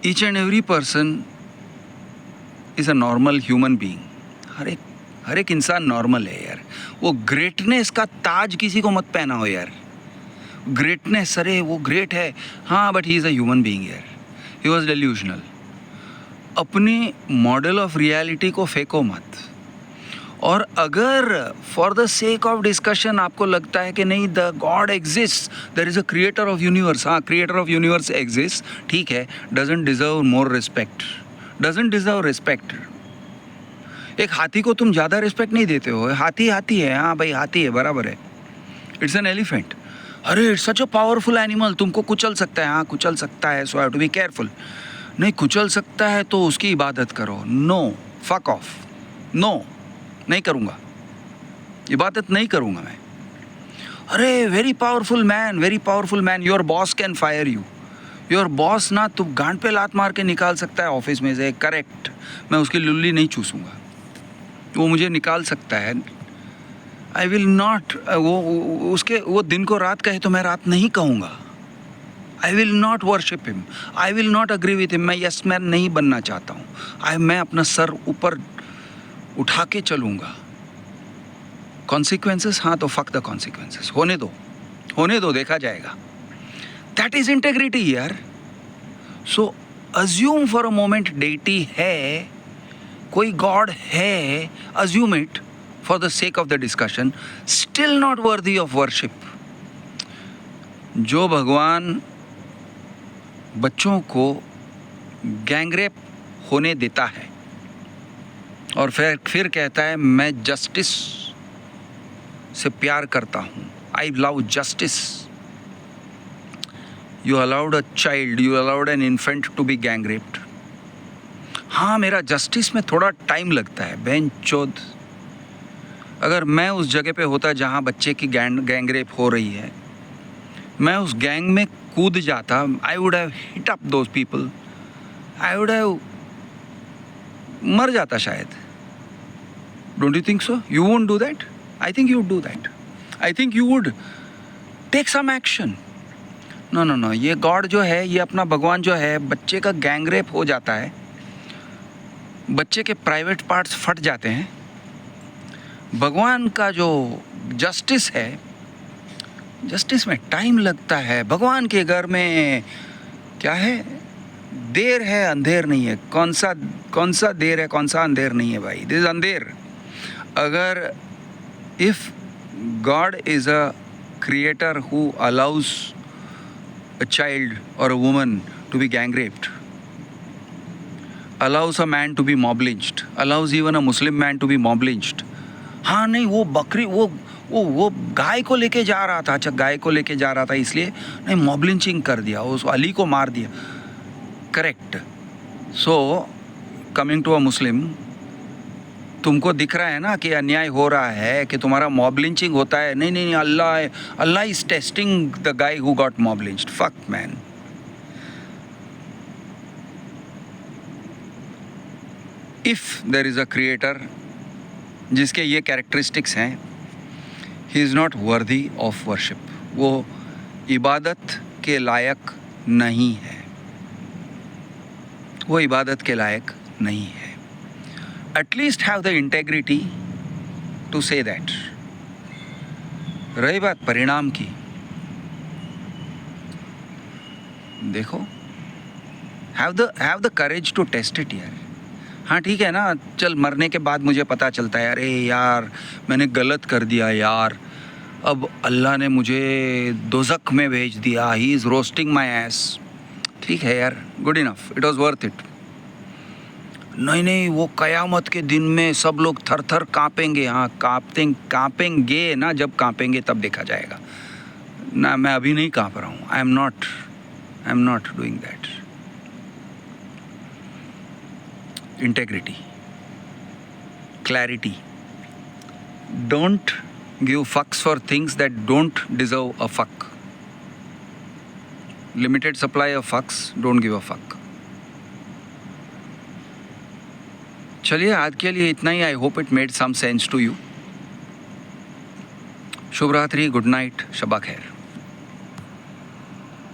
Each and every person is a normal human being. हर एक इंसान नॉर्मल है यार. वो ग्रेटनेस का ताज किसी को मत पहना हो यार. ग्रेटनेस, अरे वो ग्रेट है, हाँ but he is a human being यार. He was delusional. अपने मॉडल ऑफ रियलिटी को फेंको मत. और अगर for the sake of discussion आपको लगता है कि नहीं, the god exist, there is a creator of universe, हाँ क्रिएटर ऑफ यूनिवर्स एग्जिस्ट, ठीक है, doesn't deserve more respect, doesn't deserve respect. एक हाथी को तुम ज़्यादा रिस्पेक्ट नहीं देते हो. हाथी है, हाँ भाई हाथी है, बराबर है. It's an elephant. अरे it's such a powerful animal, तुमको कुचल सकता है. हाँ कुचल सकता है, so have to be careful. नहीं कुचल सकता है तो उसकी इबादत करो. No, fuck off. नो, नहीं करूँगा, इबादत नहीं करूँगा मैं. अरे very powerful man, your boss can fire you. Your boss ना तुम गांड पे लात मार के निकाल सकता है ऑफिस में से. करेक्ट, मैं उसकी लुल्ली नहीं चूसूंगा, वो मुझे निकाल सकता है. आई विल नॉट, वो दिन को रात कहे तो मैं रात नहीं कहूँगा. I will not worship him, I will not agree with him. मैं यस मैन नहीं बनना चाहता हूँ. मैं अपना सर ऊपर उठा के चलूँगा. कॉन्सिक्वेंसेस, हाँ तो फक द कॉन्सिक्वेंसेस, होने दो, देखा जाएगा. दैट इज इंटेग्रिटी यार. So assume for a moment deity है, कोई गॉड है, assume it for the sake of the discussion, still not worthy of worship. जो भगवान बच्चों को गैंगरेप होने देता है और फिर कहता है मैं जस्टिस से प्यार करता हूँ, I love justice, you allowed a child, you allowed an infant to be gangraped. हाँ, मेरा जस्टिस में थोड़ा टाइम लगता है, बहन चोद। अगर मैं उस जगह पे होता जहाँ बच्चे की गैंगरेप हो रही है, मैं उस गैंग में कूद जाता, I would have hit up those people, I would have मर जाता शायद। Don't you think so? You won't do that? I think you would do that. I think you would take some action. No no no, ये god जो है, ये अपना भगवान जो है, बच्चे का गैंगरेप हो जाता है, बच्चे के प्राइवेट पार्ट्स फट जाते हैं, भगवान का जो जस्टिस है, जस्टिस में टाइम लगता है। भगवान के घर में क्या है, देर है अंधेर नहीं है। कौन सा देर है, कौन सा अंधेर नहीं है भाई, दिस इज अंधेर। अगर if God is a creator who allows a child or a woman to be gang raped, allows a man to be mob lynched, allows even a Muslim man to be mob lynched. हाँ नहीं, वो बकरी वो गाय को लेके जा रहा था, अच्छा गाय को लेके जा रहा था इसलिए नहीं मॉब लिंचिंग कर दिया, उस अली को मार दिया, correct. So coming to a Muslim, तुमको दिख रहा है ना कि अन्याय हो रहा है, कि तुम्हारा मॉब लिंचिंग होता है, नहीं नहीं नहीं, Allah is testing the guy who got mob lynched. Fuck man. If there is a creator जिसके ये कैरेक्टरिस्टिक्स हैं, he is not worthy of worship, वो इबादत के लायक नहीं है, वो इबादत के लायक नहीं है। At least have the integrity to say that. रही बात परिणाम की, देखो, have the courage to test it यार। हाँ ठीक है ना, चल मरने के बाद मुझे पता चलता है, अरे यार मैंने गलत कर दिया यार, अब अल्लाह ने मुझे दोज़ख में भेज दिया, he is roasting my S. ठीक है यार, good enough, it was worth it. नहीं, वो कयामत के दिन में सब लोग थर थर काँपेंगे। हाँ, काँपेंगे ना, जब काँपेंगे तब देखा जाएगा ना। मैं अभी नहीं काँप रहा हूँ, I am not doing that. Integrity, clarity, don't give fucks for things that don't deserve a fuck. Limited supply of fucks, don't give a fuck. चलिए, आज के लिए इतना ही। I hope it made some sense to you. शुभ रात्रि, good night, Shaba खैर।